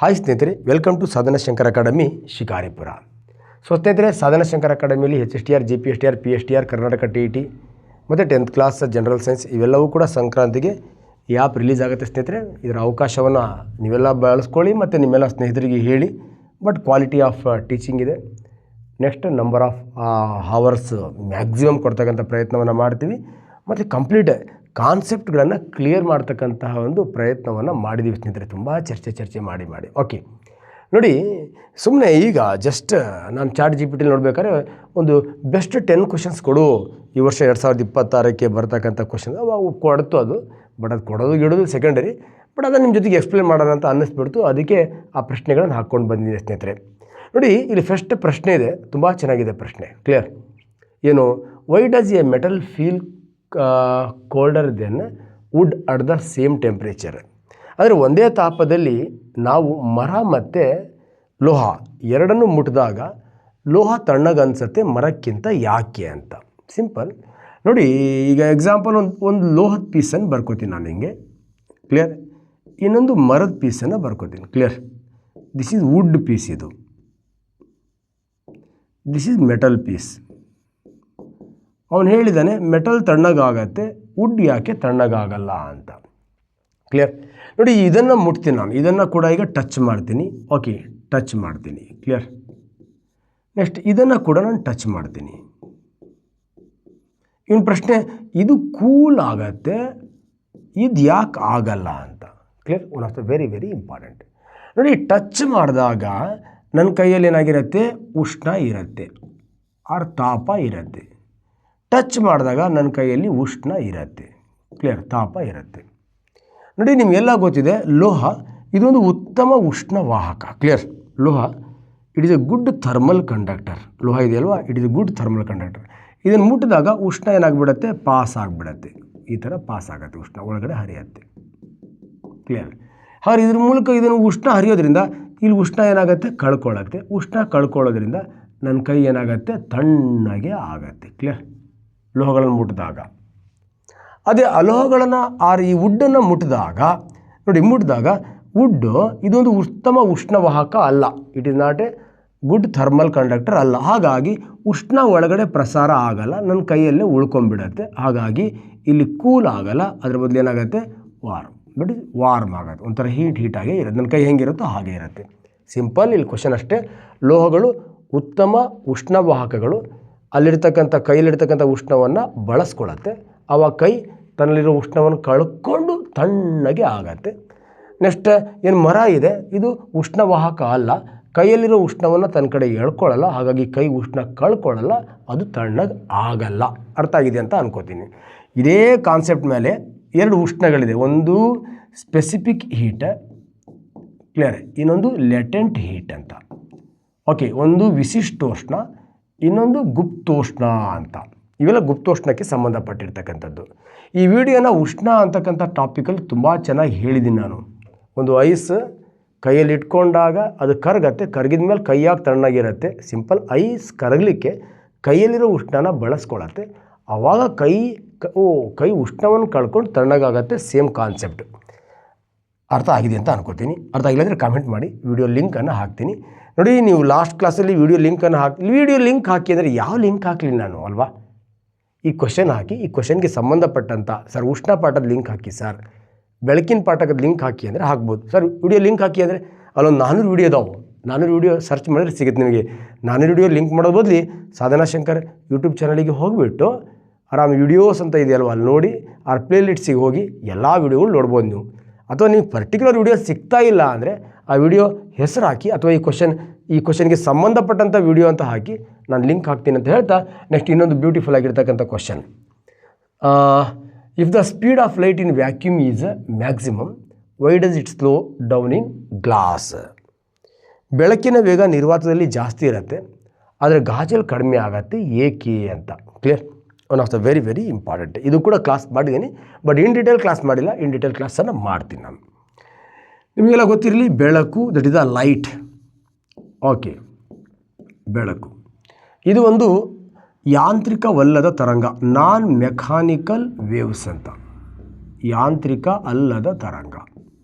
Hi ಸ್ನೇಹಿತರೆ, welcome to Sadhana Shankar academy Shikaripura. So ಸ್ನೇಹಿತರೆ, ಸಾಧನಾ ಶಂಕರ್ ಅಕಾಡೆಮಿಯಲ್ಲಿ HSTR, GPSTR, PSTR, Karnataka TET ಮತ್ತು 10th ಕ್ಲಾಸ್ ಜನರಲ್ ಸೈನ್ಸ್ ಇವೆಲ್ಲವೂ ಕೂಡ ಸಂಕ್ರಾಂತಿಗೆ ಈ ಆ್ಯಪ್ ರಿಲೀಸ್ ಆಗುತ್ತೆ ಸ್ನೇಹಿತರೆ. ಇದರ ಅವಕಾಶವನ್ನು ನೀವೆಲ್ಲ ಬಳಸ್ಕೊಳ್ಳಿ ಮತ್ತು ನಿಮ್ಮೆಲ್ಲ ಸ್ನೇಹಿತರಿಗೆ ಹೇಳಿ. ಬಟ್ ಕ್ವಾಲಿಟಿ ಆಫ್ ಟೀಚಿಂಗ್ ಇದೆ. Next number of hours maximum ಕೊಡ್ತಕ್ಕಂಥ ಪ್ರಯತ್ನವನ್ನು ಮಾಡ್ತೀವಿ ಮತ್ತು ಕಂಪ್ಲೀಟ್ ಕಾನ್ಸೆಪ್ಟ್ಗಳನ್ನು ಕ್ಲಿಯರ್ ಮಾಡ್ತಕ್ಕಂತಹ ಒಂದು ಪ್ರಯತ್ನವನ್ನು ಮಾಡಿದ್ದೀವಿ ಸ್ನೇಹಿತರೆ. ತುಂಬ ಚರ್ಚೆ ಮಾಡಿ ಓಕೆ ನೋಡಿ, ಸುಮ್ಮನೆ ಈಗ ಜಸ್ಟ್ ನಾನು ಚಾಟ್ GPT ನೋಡ್ಬೇಕಾದ್ರೆ ಒಂದು ಬೆಸ್ಟ್ 10 ಕ್ವಶನ್ಸ್ ಕೊಡು ಈ ವರ್ಷ 2026ಕ್ಕೆ ಬರ್ತಕ್ಕಂಥ ಕ್ವಶನ್ ಅವು ಕೊಡ್ತು ಅದು. ಬಟ್ ಅದು ಕೊಡೋದು ಇಡೋದು ಸೆಕೆಂಡರಿ. ಬಟ್ ಅದನ್ನು ನಿಮ್ಮ ಜೊತೆಗೆ ಎಕ್ಸ್ಪ್ಲೇನ್ ಮಾಡೋಣ ಅಂತ ಅನ್ನಿಸ್ಬಿಡ್ತು. ಅದಕ್ಕೆ ಆ ಪ್ರಶ್ನೆಗಳನ್ನು ಹಾಕ್ಕೊಂಡು ಬಂದಿದೆ ಸ್ನೇಹಿತರೆ. ನೋಡಿ, ಇಲ್ಲಿ ಫಸ್ಟ್ ಪ್ರಶ್ನೆ ಇದೆ, ತುಂಬ ಚೆನ್ನಾಗಿದೆ ಪ್ರಶ್ನೆ. ಕ್ಲಿಯರ್ ಏನು? Why does a metal feel colder than wood at the same temperature? ಅಂದರೆ ಒಂದೇ ತಾಪದಲ್ಲಿ ನಾವು ಮರ ಮತ್ತು ಲೋಹ ಎರಡನ್ನೂ ಮುಟ್ಟಿದಾಗ ಲೋಹ ತಣ್ಣಗನ್ಸುತ್ತೆ ಮರಕ್ಕಿಂತ ಯಾಕೆ ಅಂತ. ಸಿಂಪಲ್ ನೋಡಿ, ಈಗ ಎಕ್ಸಾಂಪಲ್ ಒಂದು ಲೋಹದ ಪೀಸನ್ನು ಬರ್ಕೋತೀನಿ ನಾನು ಹಿಂಗೆ. ಕ್ಲಿಯರ್? ಇನ್ನೊಂದು ಮರದ ಪೀಸನ್ನು ಬರ್ಕೋತೀನಿ. Clear? This is wood piece, ಇದು ದಿಸ್ ಈಸ್ ಮೆಟಲ್ ಪೀಸ್. ಅವನು ಹೇಳಿದ್ದಾನೆ ಮೆಟಲ್ ತಣ್ಣಗಾಗತ್ತೆ, ವುಡ್ ಯಾಕೆ ತಣ್ಣಗಾಗಲ್ಲ ಅಂತ. ಕ್ಲಿಯರ್? ನೋಡಿ, ಇದನ್ನು ಮುಟ್ತೀನಿ ನಾನು, ಇದನ್ನು ಕೂಡ ಈಗ ಟಚ್ ಮಾಡ್ತೀನಿ. ಓಕೆ, ಟಚ್ ಮಾಡ್ತೀನಿ. ಕ್ಲಿಯರ್? ನೆಕ್ಸ್ಟ್ ಇದನ್ನು ಕೂಡ ನಾನು ಟಚ್ ಮಾಡ್ತೀನಿ. ಇವನು ಪ್ರಶ್ನೆ, ಇದು ಕೂಲ್ ಆಗತ್ತೆ, ಇದು ಯಾಕೆ ಆಗಲ್ಲ ಅಂತ. Clear? One of the very important. ನೋಡಿ, ಟಚ್ ಮಾಡಿದಾಗ ನನ್ನ ಕೈಯಲ್ಲಿ ಏನಾಗಿರುತ್ತೆ? ಉಷ್ಣ ಇರುತ್ತೆ ಆರ್ ತಾಪ ಇರುತ್ತೆ. ಟಚ್ ಮಾಡಿದಾಗ ನನ್ನ ಕೈಯಲ್ಲಿ ಉಷ್ಣ ಇರುತ್ತೆ. ಕ್ಲಿಯರ್? ತಾಪ ಇರುತ್ತೆ. ನೋಡಿ, ನಿಮಗೆಲ್ಲ ಗೊತ್ತಿದೆ ಲೋಹ ಇದೊಂದು ಉತ್ತಮ ಉಷ್ಣವಾಹಕ. ಕ್ಲಿಯರ್? ಲೋಹ it is A good thermal conductor. ಲೋಹ ಇದೆಯಲ್ವಾ, it is A good thermal conductor. ಇದನ್ನು ಮುಟ್ಟಿದಾಗ ಉಷ್ಣ ಏನಾಗ್ಬಿಡುತ್ತೆ? ಪಾಸ್ ಆಗಿಬಿಡತ್ತೆ. ಈ ಥರ ಪಾಸ್ ಆಗುತ್ತೆ, ಉಷ್ಣ ಒಳಗಡೆ ಹರಿಯುತ್ತೆ. ಕ್ಲಿಯರ್? ಹಾಗೆ ಇದ್ರ ಮೂಲಕ ಇದನ್ನು ಉಷ್ಣ ಹರಿಯೋದ್ರಿಂದ ಇಲ್ಲಿ ಉಷ್ಣ ಏನಾಗುತ್ತೆ? ಕಳ್ಕೊಳ್ಳುತ್ತೆ. ಉಷ್ಣ ಕಳ್ಕೊಳ್ಳೋದ್ರಿಂದ ನನ್ನ ಕೈ ಏನಾಗುತ್ತೆ? ತಣ್ಣಗೆ ಆಗತ್ತೆ. ಕ್ಲಿಯರ್? ಲೋಹಗಳನ್ನು ಮುಟ್ಟಿದಾಗ. ಅದೇ ಅಲೋಹಗಳನ್ನು ಈ ವುಡ್ಡನ್ನು ಮುಟ್ಟಿದಾಗ ಮುಟ್ಟಿದಾಗ ವುಡ್ಡು ಇದೊಂದು ಉತ್ತಮ ಉಷ್ಣವಾಹಕ ಅಲ್ಲ. It is not A good thermal conductor ಅಲ್ಲ. ಹಾಗಾಗಿ ಉಷ್ಣ ಒಳಗಡೆ ಪ್ರಸಾರ ಆಗಲ್ಲ, ನನ್ನ ಕೈಯಲ್ಲೇ ಉಳ್ಕೊಂಬಿಡತ್ತೆ. ಹಾಗಾಗಿ ಇಲ್ಲಿ ಕೂಲ್ ಆಗಲ್ಲ, ಅದ್ರ ಬದಲು ಏನಾಗುತ್ತೆ? ವಾರ್ಮ್ ಆಗುತ್ತೆ. ಒಂಥರ ಹೀಟಾಗೇ ಇರುತ್ತೆ. ನನ್ನ ಕೈ ಹೆಂಗಿರುತ್ತೋ ಹಾಗೆ ಇರುತ್ತೆ. ಸಿಂಪಲ್, ಇಲ್ಲಿ ಕ್ವಶನ್ ಅಷ್ಟೇ. ಲೋಹಗಳು ಉತ್ತಮ ಉಷ್ಣವಾಹಕಗಳು. ಅಲ್ಲಿರ್ತಕ್ಕಂಥ ಕೈಯಲ್ಲಿರ್ತಕ್ಕಂಥ ಉಷ್ಣವನ್ನು ಬಳಸ್ಕೊಳ್ಳುತ್ತೆ. ಆವಾಗ ಕೈ ತನ್ನಲ್ಲಿರೋ ಉಷ್ಣವನ್ನು ಕಳ್ಕೊಂಡು ತಣ್ಣಗೆ ಆಗತ್ತೆ. ನೆಕ್ಸ್ಟ್ ಏನು ಮರ ಇದೆ, ಇದು ಉಷ್ಣವಾಹಕ ಅಲ್ಲ, ಕೈಯಲ್ಲಿರೋ ಉಷ್ಣವನ್ನು ತನ್ನ ಕಡೆ ಎಳ್ಕೊಳ್ಳಲ್ಲ. ಹಾಗಾಗಿ ಕೈ ಉಷ್ಣ ಕಳ್ಕೊಳ್ಳಲ್ಲ, ಅದು ತಣ್ಣಗೆ ಆಗಲ್ಲ. ಅರ್ಥ ಆಗಿದೆ ಅಂತ ಅನ್ಕೋತೀನಿ. ಇದೇ ಕಾನ್ಸೆಪ್ಟ್ ಮೇಲೆ 2 ಉಷ್ಣಗಳಿದೆ. ಒಂದು ಸ್ಪೆಸಿಫಿಕ್ ಹೀಟ್, ಕ್ಲಿಯರ್? ಇನ್ನೊಂದು ಲೆಟೆಂಟ್ ಹೀಟ್ ಅಂತ. ಓಕೆ, ಒಂದು ವಿಶಿಷ್ಟೋಷ್ಣ, ಇನ್ನೊಂದು ಗುಪ್ತೋಷ್ಣ ಅಂತ. ಇವೆಲ್ಲ ಗುಪ್ತೋಷ್ಣಕ್ಕೆ ಸಂಬಂಧಪಟ್ಟಿರ್ತಕ್ಕಂಥದ್ದು. ಈ ವಿಡಿಯೋನ ಉಷ್ಣ ಅಂತಕ್ಕಂಥ ಟಾಪಿಕಲ್ಲಿ ತುಂಬ ಚೆನ್ನಾಗಿ ಹೇಳಿದ್ದೀನಿ ನಾನು. ಒಂದು ಐಸ್ ಕೈಯಲ್ಲಿ ಇಟ್ಕೊಂಡಾಗ ಅದು ಕರಗತ್ತೆ, ಕರಗಿದ ಮೇಲೆ ಕೈಯಾಗಿ ತಣ್ಣಗಿರುತ್ತೆ. Simple, ice ಕರಗಲಿಕ್ಕೆ ಕೈಯಲ್ಲಿರೋ ಉಷ್ಣನ ಬಳಸ್ಕೊಳತ್ತೆ. ಆವಾಗ ಕೈ ಉಷ್ಣವನ್ನು ಕಳ್ಕೊಂಡು ತಣ್ಣಗಾಗತ್ತೆ. Same concept. ಅರ್ಥ ಆಗಿದೆ ಅಂತ ಅನ್ಕೋತೀನಿ. ಅರ್ಥ ಆಗಿಲ್ಲ ಅಂದರೆ ಕಾಮೆಂಟ್ ಮಾಡಿ, ವಿಡಿಯೋ ಲಿಂಕನ್ನು ಹಾಕ್ತೀನಿ. ನೋಡಿ, ನೀವು ಲಾಸ್ಟ್ ಕ್ಲಾಸಲ್ಲಿ ವಿಡಿಯೋ ಲಿಂಕನ್ನು ವಿಡಿಯೋ ಲಿಂಕ್ ಹಾಕಿ ಅಂದರೆ ಯಾವ ಲಿಂಕ್ ಹಾಕಲಿ ನಾನು ಅಲ್ವಾ? ಈ ಕ್ವಶನ್ ಹಾಕಿ, ಈ ಕ್ವಶನ್ಗೆ ಸಂಬಂಧಪಟ್ಟಂಥ ಸರ್ ಉಷ್ಣ ಪಾಠದ ಲಿಂಕ್ ಹಾಕಿ, ಸರ್ ಬೆಳಕಿನ ಪಾಠದ ಲಿಂಕ್ ಹಾಕಿ ಅಂದರೆ ಹಾಕ್ಬೋದು. ಸರ್ ವಿಡಿಯೋ ಲಿಂಕ್ ಹಾಕಿ ಅಂದರೆ ಅಲ್ಲೊಂದು 400 ವಿಡಿಯೋ ಇದಾವೆ. 400 ವಿಡಿಯೋ ಸರ್ಚ್ ಮಾಡಿದ್ರೆ ಸಿಗುತ್ತೆ ನಿಮಗೆ. 400 ವಿಡಿಯೋ ಲಿಂಕ್ ಮಾಡೋ ಬದಲು ಸಾಧನಾ ಶಂಕರ್ ಯೂಟ್ಯೂಬ್ ಚಾನಲಿಗೆ ಹೋಗಿಬಿಟ್ಟು ಆರಾಮ್ ವಿಡಿಯೋಸ್ ಅಂತ ಇದೆಯಲ್ವ, ಅಲ್ಲಿ ನೋಡಿ ಆ ಪ್ಲೇಲಿಸ್ಟಿಗೆ ಹೋಗಿ ಎಲ್ಲ ವಿಡಿಯೋಗಳು ನೋಡ್ಬೋದು ನೀವು. ಅಥವಾ ನೀವು ಪರ್ಟಿಕ್ಯುಲರ್ ವಿಡಿಯೋ ಸಿಗ್ತಾ ಇಲ್ಲ ಅಂದರೆ ಆ ವಿಡಿಯೋ ಹೆಸರು ಹಾಕಿ, ಅಥವಾ ಈ ಕ್ವಶನ್ಗೆ ಸಂಬಂಧಪಟ್ಟಂಥ ವಿಡಿಯೋ ಅಂತ ಹಾಕಿ ನಾನು ಲಿಂಕ್ ಹಾಕ್ತೀನಿ ಅಂತ ಹೇಳ್ತಾ, ನೆಕ್ಸ್ಟ್ ಇನ್ನೊಂದು ಬ್ಯೂಟಿಫುಲ್ ಆಗಿರ್ತಕ್ಕಂಥ question. If the speed of light in vacuum is maximum, why does it slow down in glass? ಬೆಳಕಿನ ವೇಗ ನಿರ್ವಾತದಲ್ಲಿ ಜಾಸ್ತಿ ಇರುತ್ತೆ, ಆದರೆ ಗಾಜಲ್ಲಿ ಕಡಿಮೆ ಆಗತ್ತೆ, ಏಕೆ ಅಂತ. Clear? One of the very important. ಇದು ಕೂಡ ಕ್ಲಾಸ್ ಮಾಡಿದ್ದೀನಿ, ಬಟ್ ಇನ್ ಡೀಟೇಲ್ ಕ್ಲಾಸ್ ಮಾಡಿಲ್ಲ. ಇನ್ ಡೀಟೇಲ್ ಕ್ಲಾಸನ್ನು ಮಾಡ್ತೀನಿ ನಾನು. ನಿಮಗೆಲ್ಲ ಗೊತ್ತಿರಲಿ, ಬೆಳಕು that is the light. Okay, ಬೆಳಕು ಇದು ಒಂದು ಯಾಂತ್ರಿಕವಲ್ಲದ ತರಂಗ, ನಾನ್ ಮೆಕ್ಯಾನಿಕಲ್ ವೇವ್ಸ್ ಅಂತ. ಯಾಂತ್ರಿಕ ಅಲ್ಲದ ತರಂಗ.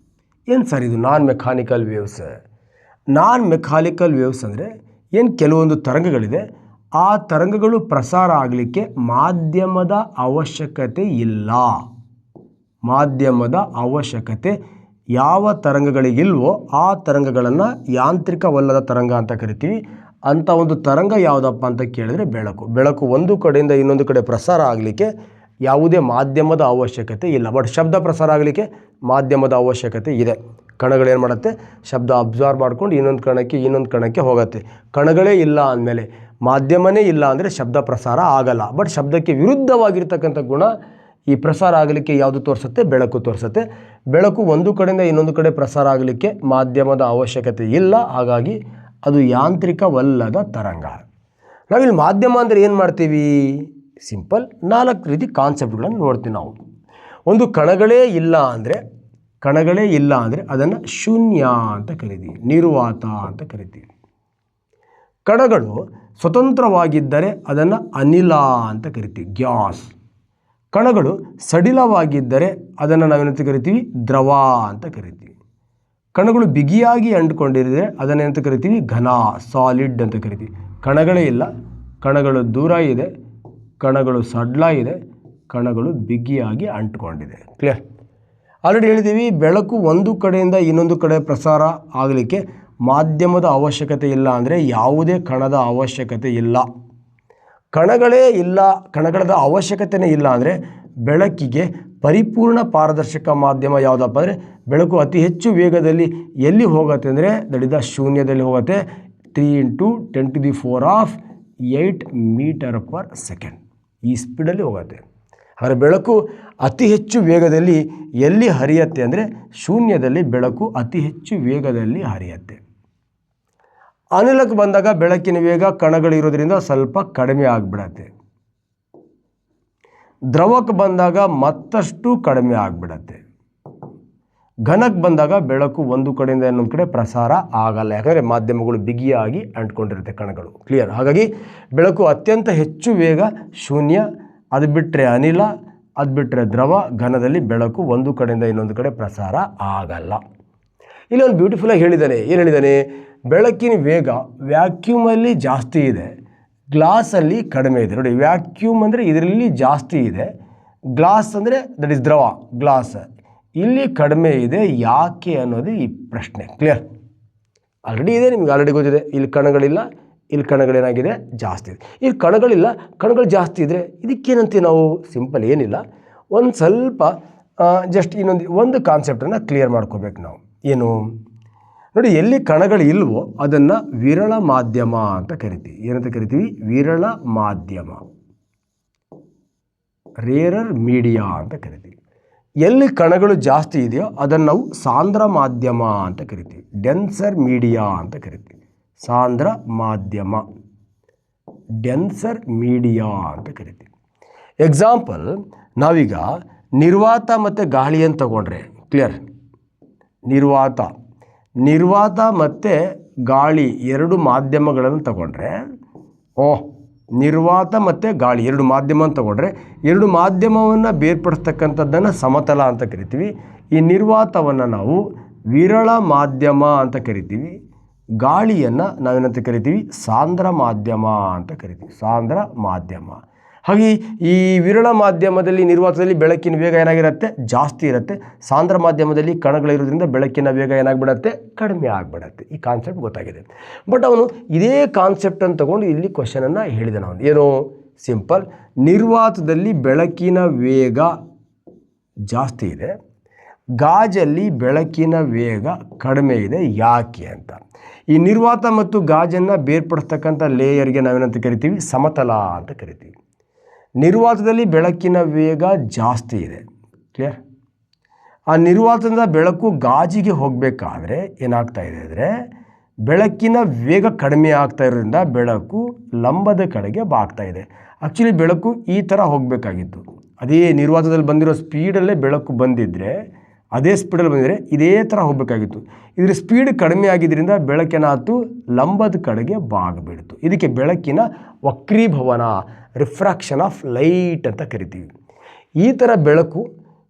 ಏನು ಸರ್ ಇದು ನಾನ್ ಮೆಕ್ಯಾನಿಕಲ್ ವೇವ್ಸ್? ನಾನ್ ಮೆಕ್ಯಾನಿಕಲ್ ವೇವ್ಸ್ ಅಂದರೆ ಏನು ಕೆಲವೊಂದು ತರಂಗಗಳಿದೆ, ಆ ತರಂಗಗಳು ಪ್ರಸಾರ ಆಗಲಿಕ್ಕೆ ಮಾಧ್ಯಮದ ಅವಶ್ಯಕತೆ ಇಲ್ಲ. ಮಾಧ್ಯಮದ ಅವಶ್ಯಕತೆ ಯಾವ ತರಂಗಗಳಿಗಿಲ್ವೋ ಆ ತರಂಗಗಳನ್ನು ಯಾಂತ್ರಿಕವಲ್ಲದ ತರಂಗ ಅಂತ ಕರಿತೀವಿ. ಅಂಥ ಒಂದು ತರಂಗ ಯಾವುದಪ್ಪ ಅಂತ ಕೇಳಿದ್ರೆ ಬೆಳಕು. ಬೆಳಕು ಒಂದು ಕಡೆಯಿಂದ ಇನ್ನೊಂದು ಕಡೆ ಪ್ರಸಾರ ಆಗಲಿಕ್ಕೆ ಯಾವುದೇ ಮಾಧ್ಯಮದ ಅವಶ್ಯಕತೆ ಇಲ್ಲ. ಬಟ್ ಶಬ್ದ ಪ್ರಸಾರ ಆಗಲಿಕ್ಕೆ ಮಾಧ್ಯಮದ ಅವಶ್ಯಕತೆ ಇದೆ. ಕಣಗಳೇನು ಮಾಡುತ್ತೆ, ಶಬ್ದ ಅಬ್ಸಾರ್ವ್ ಮಾಡ್ಕೊಂಡು ಇನ್ನೊಂದು ಕಣಕ್ಕೆ ಹೋಗುತ್ತೆ. ಕಣಗಳೇ ಇಲ್ಲ ಅಂದಮೇಲೆ, ಮಾಧ್ಯಮನೇ ಇಲ್ಲ ಅಂದರೆ ಶಬ್ದ ಪ್ರಸಾರ ಆಗಲ್ಲ. ಬಟ್ ಶಬ್ದಕ್ಕೆ ವಿರುದ್ಧವಾಗಿರ್ತಕ್ಕಂಥ ಗುಣ ಈ ಪ್ರಸಾರ ಆಗಲಿಕ್ಕೆ ಯಾವುದು ತೋರಿಸುತ್ತೆ, ಬೆಳಕು ತೋರಿಸುತ್ತೆ. ಬೆಳಕು ಒಂದು ಕಡೆಯಿಂದ ಇನ್ನೊಂದು ಕಡೆ ಪ್ರಸಾರ ಆಗಲಿಕ್ಕೆ ಮಾಧ್ಯಮದ ಅವಶ್ಯಕತೆ ಇಲ್ಲ, ಹಾಗಾಗಿ ಅದು ಯಾಂತ್ರಿಕವಲ್ಲದ ತರಂಗ. ನಾವಿಲ್ಲಿ ಮಾಧ್ಯಮ ಅಂದರೆ ಏನು ಮಾಡ್ತೀವಿ, ಸಿಂಪಲ್ 4 ರೀತಿ ಕಾನ್ಸೆಪ್ಟ್ಗಳನ್ನು ನೋಡ್ತೀವಿ ನಾವು. ಒಂದು ಕಣಗಳೇ ಇಲ್ಲ ಅಂದರೆ ಅದನ್ನು ಶೂನ್ಯ ಅಂತ ಕರಿತೀವಿ, ನಿರ್ವಾತ ಅಂತ ಕರಿತೀವಿ. ಕಣಗಳು ಸ್ವತಂತ್ರವಾಗಿದ್ದರೆ ಅದನ್ನು ಅನಿಲ ಅಂತ ಕರಿತೀವಿ, ಗ್ಯಾಸ್. ಕಣಗಳು ಸಡಿಲವಾಗಿದ್ದರೆ ಅದನ್ನು ನಾವೇನಂತ ಕರಿತೀವಿ, ದ್ರವ ಅಂತ ಕರಿತೀವಿ. ಕಣಗಳು ಬಿಗಿಯಾಗಿ ಅಂಟಿಕೊಂಡಿದ್ದರೆ ಅದನ್ನೇನಂತ ಕರಿತೀವಿ, ಘನ, ಸಾಲಿಡ್ ಅಂತ ಕರಿತೀವಿ. ಕಣಗಳೇ ಇಲ್ಲ, ಕಣಗಳು ದೂರ ಇದೆ, ಕಣಗಳು ಸಡ್ಲ ಇದೆ, ಕಣಗಳು ಬಿಗಿಯಾಗಿ ಅಂಟಿಕೊಂಡಿದೆ. ಕ್ಲಿಯರ್? ಆಲ್ರೆಡಿ ಹೇಳಿದ್ದೀವಿ, ಬೆಳಕು ಒಂದು ಕಡೆಯಿಂದ ಇನ್ನೊಂದು ಕಡೆ ಪ್ರಸಾರ ಆಗಲಿಕ್ಕೆ ಮಾಧ್ಯಮದ ಅವಶ್ಯಕತೆ ಇಲ್ಲ ಅಂದರೆ ಯಾವುದೇ ಕಣದ ಅವಶ್ಯಕತೆ ಇಲ್ಲ. ಕಣಗಳೇ ಇಲ್ಲ, ಕಣಗಳದ ಅವಶ್ಯಕತೆಯೇ ಇಲ್ಲ ಅಂದರೆ ಬೆಳಕಿಗೆ ಪರಿಪೂರ್ಣ ಪಾರದರ್ಶಕ ಮಾಧ್ಯಮ ಯಾವುದಪ್ಪ ಅಂದರೆ ಬೆಳಕು ಅತಿ ಹೆಚ್ಚು ವೇಗದಲ್ಲಿ ಎಲ್ಲಿ ಹೋಗುತ್ತೆ ಅಂದರೆ ದಡಿದ ಶೂನ್ಯದಲ್ಲಿ ಹೋಗುತ್ತೆ. 3 × 10⁸ ಮೀಟರ್ ಪರ್ ಸೆಕೆಂಡ್ ಈ ಸ್ಪೀಡಲ್ಲಿ ಹೋಗುತ್ತೆ. ಆದರೆ ಬೆಳಕು ಅತಿ ಹೆಚ್ಚು ವೇಗದಲ್ಲಿ ಎಲ್ಲಿ ಹರಿಯುತ್ತೆ ಅಂದರೆ ಶೂನ್ಯದಲ್ಲಿ ಬೆಳಕು ಅತಿ ಹೆಚ್ಚು ವೇಗದಲ್ಲಿ ಹರಿಯುತ್ತೆ. ಅನಿಲಕ್ಕೆ ಬಂದಾಗ ಬೆಳಕಿನ ವೇಗ ಕಣಗಳಿರೋದ್ರಿಂದ ಸ್ವಲ್ಪ ಕಡಿಮೆ ಆಗಿಬಿಡತ್ತೆ. ದ್ರವಕ್ಕೆ ಬಂದಾಗ ಮತ್ತಷ್ಟು ಕಡಿಮೆ ಆಗಿಬಿಡತ್ತೆ. ಘನಕ್ಕೆ ಬಂದಾಗ ಬೆಳಕು ಒಂದು ಕಡೆಯಿಂದ ಇನ್ನೊಂದು ಕಡೆ ಪ್ರಸಾರ ಆಗಲ್ಲ, ಯಾಕಂದರೆ ಮಾಧ್ಯಮಗಳು ಬಿಗಿಯಾಗಿ ಅಂಟ್ಕೊಂಡಿರುತ್ತೆ ಕಣಗಳು. ಕ್ಲಿಯರ್? ಹಾಗಾಗಿ ಬೆಳಕು ಅತ್ಯಂತ ಹೆಚ್ಚು ವೇಗ ಶೂನ್ಯ, ಅದು ಬಿಟ್ಟರೆ ಅನಿಲ, ಅದು ಬಿಟ್ಟರೆ ದ್ರವ. ಘನದಲ್ಲಿ ಬೆಳಕು ಒಂದು ಕಡೆಯಿಂದ ಇನ್ನೊಂದು ಕಡೆ ಪ್ರಸಾರ ಆಗಲ್ಲ. ಇಲ್ಲಿ ಒಂದು ಬ್ಯೂಟಿಫುಲ್ಲಾಗಿ ಹೇಳಿದ್ದಾನೆ. ಏನು ಹೇಳಿದ್ದಾನೆ, ಬೆಳಕಿನ ವೇಗ ವ್ಯಾಕ್ಯೂಮಲ್ಲಿ ಜಾಸ್ತಿ ಇದೆ, ಗ್ಲಾಸಲ್ಲಿ ಕಡಿಮೆ ಇದೆ. ನೋಡಿ, ವ್ಯಾಕ್ಯೂಮ್ ಅಂದರೆ ಇದರಲ್ಲಿ ಜಾಸ್ತಿ ಇದೆ, ಗ್ಲಾಸ್ ಅಂದರೆ ದಟ್ ಈಸ್ ದ್ರವ, ಗ್ಲಾಸ್ ಇಲ್ಲಿ ಕಡಿಮೆ ಇದೆ. ಯಾಕೆ ಅನ್ನೋದು ಈ ಪ್ರಶ್ನೆ. ಕ್ಲಿಯರ್? ಆಲ್ರೆಡಿ ಇದೆ, ನಿಮ್ಗೆ ಆಲ್ರೆಡಿ ಗೊತ್ತಿದೆ. ಇಲ್ಲಿ ಕಣಗಳಿಲ್ಲ, ಇಲ್ಲಿ ಕಣಗಳೇನಾಗಿದೆ, ಜಾಸ್ತಿ ಇದೆ. ಇಲ್ಲಿ ಕಣಗಳಿಲ್ಲ, ಕಣಗಳು ಜಾಸ್ತಿ ಇದ್ದರೆ ಇದಕ್ಕೇನಂತೀವಿ ನಾವು, ಸಿಂಪಲ್ ಏನಿಲ್ಲ, ಒಂದು ಸ್ವಲ್ಪ ಜಸ್ಟ್ ಒಂದು ಕಾನ್ಸೆಪ್ಟನ್ನು ಕ್ಲಿಯರ್ ಮಾಡ್ಕೋಬೇಕು ನಾವು. ಏನು ನೋಡಿ, ಎಲ್ಲಿ ಕಣಗಳು ಇಲ್ವೋ ಅದನ್ನು ವಿರಳ ಮಾಧ್ಯಮ ಅಂತ ಕರಿತೀವಿ. ಏನಂತ ಕರಿತೀವಿ, ವಿರಳ ಮಾಧ್ಯಮ, ರೇರರ್ ಮೀಡಿಯಾ ಅಂತ ಕರಿತೀವಿ. ಎಲ್ಲಿ ಕಣಗಳು ಜಾಸ್ತಿ ಇದೆಯೋ ಅದನ್ನು ನಾವು ಸಾಂದ್ರ ಮಾಧ್ಯಮ ಅಂತ ಕರಿತೀವಿ, ಡೆನ್ಸರ್ ಮೀಡಿಯಾ ಅಂತ ಕರಿತೀವಿ. ಸಾಂದ್ರ ಮಾಧ್ಯಮ, ಡೆನ್ಸರ್ ಮೀಡಿಯಾ ಅಂತ ಕರಿತೀವಿ. ಎಕ್ಸಾಂಪಲ್, ನಾವೀಗ ನಿರ್ವಾತ ಮತ್ತು ಗಾಳಿಯನ್ನು ತಗೊಂಡ್ರೆ, ಕ್ಲಿಯರ್, ನಿರ್ವಾತ ಮತ್ತು ಗಾಳಿ ಎರಡು ಮಾಧ್ಯಮಗಳನ್ನು ತಗೊಂಡ್ರೆ, ನಿರ್ವಾತ ಮತ್ತು ಗಾಳಿ ಎರಡು ಮಾಧ್ಯಮವನ್ನು ತಗೊಂಡ್ರೆ, ಎರಡು ಮಾಧ್ಯಮವನ್ನು ಬೇರ್ಪಡಿಸ್ತಕ್ಕಂಥದ್ದನ್ನು ಸಮತಲ ಅಂತ ಕರಿತೀವಿ. ಈ ನಿರ್ವಾತವನ್ನು ನಾವು ವಿರಳ ಮಾಧ್ಯಮ ಅಂತ ಕರಿತೀವಿ. ಗಾಳಿಯನ್ನು ನಾವೇನಂತ ಕರಿತೀವಿ, ಸಾಂದ್ರ ಮಾಧ್ಯಮ ಅಂತ ಕರಿತೀವಿ, ಸಾಂದ್ರ ಮಾಧ್ಯಮ. ಹಾಗೆ ಈ ವಿರಳ ಮಾಧ್ಯಮದಲ್ಲಿ, ನಿರ್ವಾತದಲ್ಲಿ ಬೆಳಕಿನ ವೇಗ ಏನಾಗಿರುತ್ತೆ, ಜಾಸ್ತಿ ಇರುತ್ತೆ. ಸಾಂದ್ರ ಮಾಧ್ಯಮದಲ್ಲಿ ಕಣಗಳಿರೋದ್ರಿಂದ ಬೆಳಕಿನ ವೇಗ ಏನಾಗ್ಬಿಡತ್ತೆ, ಕಡಿಮೆ ಆಗಿಬಿಡತ್ತೆ. ಈ ಕಾನ್ಸೆಪ್ಟ್ ಗೊತ್ತಾಗಿದೆ. ಬಟ್ ಅವನು ಇದೇ ಕಾನ್ಸೆಪ್ಟನ್ನು ತಗೊಂಡು ಇಲ್ಲಿ ಕ್ವಶನನ್ನು ಹೇಳಿದ ನಾವು, ಏನು ಸಿಂಪಲ್, ನಿರ್ವಾತದಲ್ಲಿ ಬೆಳಕಿನ ವೇಗ ಜಾಸ್ತಿ ಇದೆ, ಗಾಜಲ್ಲಿ ಬೆಳಕಿನ ವೇಗ ಕಡಿಮೆ ಇದೆ, ಯಾಕೆ ಅಂತ. ಈ ನಿರ್ವಾತ ಮತ್ತು ಗಾಜನ್ನು ಬೇರ್ಪಡಿಸ್ತಕ್ಕಂಥ ಲೇಯರ್ಗೆ ನಾವೇನಂತ ಕರಿತೀವಿ, ಸಮತಲ ಅಂತ ಕರಿತೀವಿ. ನಿರ್ವಾತದಲ್ಲಿ ಬೆಳಕಿನ ವೇಗ ಜಾಸ್ತಿ ಇದೆ, ಕ್ಲಿಯರ್. ಆ ನಿರ್ವಾತದಿಂದ ಬೆಳಕು ಗಾಜಿಗೆ ಹೋಗಬೇಕಾದ್ರೆ ಏನಾಗ್ತಾ ಇದೆ ಅಂದರೆ ಬೆಳಕಿನ ವೇಗ ಕಡಿಮೆ ಆಗ್ತಾ ಇರೋದ್ರಿಂದ ಬೆಳಕು ಲಂಬದ ಕಡೆಗೆ ಬಾಗ್ತಾ ಇದೆ. ಆ್ಯಕ್ಚುಲಿ ಬೆಳಕು ಈ ಥರ ಹೋಗಬೇಕಾಗಿತ್ತು. ಅದೇ ನಿರ್ವಾತದಲ್ಲಿ ಬಂದಿರೋ ಸ್ಪೀಡಲ್ಲೇ ಬೆಳಕು ಬಂದಿದ್ದರೆ, ಅದೇ ಸ್ಪೀಡಲ್ಲಿ ಬಂದಿದ್ರೆ ಇದೇ ಥರ ಹೋಗಬೇಕಾಗಿತ್ತು. ಇದರ ಸ್ಪೀಡ್ ಕಡಿಮೆ ಆಗಿದ್ದರಿಂದ ಬೆಳಕೇನಾಯ್ತು, ಲಂಬದ ಕಡೆಗೆ ಬಾಗ್ಬಿಡ್ತು. ಇದಕ್ಕೆ ಬೆಳಕಿನ ವಕ್ರೀಭವನ, ರಿಫ್ರಾಕ್ಷನ್ ಆಫ್ ಲೈಟ್ ಅಂತ ಕರಿತೀವಿ. ಈ ಥರ ಬೆಳಕು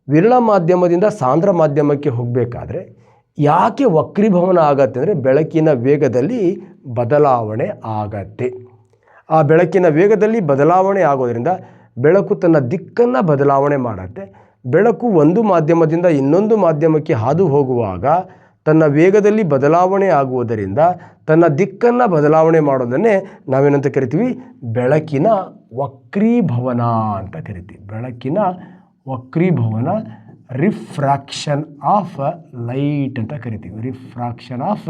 ವಿರಳ ಮಾಧ್ಯಮದಿಂದ ಸಾಂದ್ರ ಮಾಧ್ಯಮಕ್ಕೆ ಹೋಗಬೇಕಾದ್ರೆ ಯಾಕೆ ವಕ್ರೀಭವನ ಆಗತ್ತೆ ಅಂದರೆ ಬೆಳಕಿನ ವೇಗದಲ್ಲಿ ಬದಲಾವಣೆ ಆಗತ್ತೆ. ಆ ಬೆಳಕಿನ ವೇಗದಲ್ಲಿ ಬದಲಾವಣೆ ಆಗೋದ್ರಿಂದ ಬೆಳಕು ತನ್ನ ದಿಕ್ಕನ್ನು ಬದಲಾವಣೆ ಮಾಡುತ್ತೆ. ಬೆಳಕು ಒಂದು ಮಾಧ್ಯಮದಿಂದ ಇನ್ನೊಂದು ಮಾಧ್ಯಮಕ್ಕೆ ಹಾದು ಹೋಗುವಾಗ ತನ್ನ ವೇಗದಲ್ಲಿ ಬದಲಾವಣೆ ಆಗುವುದರಿಂದ ತನ್ನ ದಿಕ್ಕನ್ನು ಬದಲಾವಣೆ ಮಾಡೋದನ್ನೇ ನಾವೇನಂತ ಕರಿತೀವಿ, ಬೆಳಕಿನ ವಕ್ರೀಭವನ ಅಂತ ಕರಿತೀವಿ. ಬೆಳಕಿನ ವಕ್ರೀಭವನ, ರಿಫ್ರಾಕ್ಷನ್ ಆಫ್ ಲೈಟ್ ಅಂತ ಕರಿತೀವಿ. ರಿಫ್ರಾಕ್ಷನ್ ಆಫ್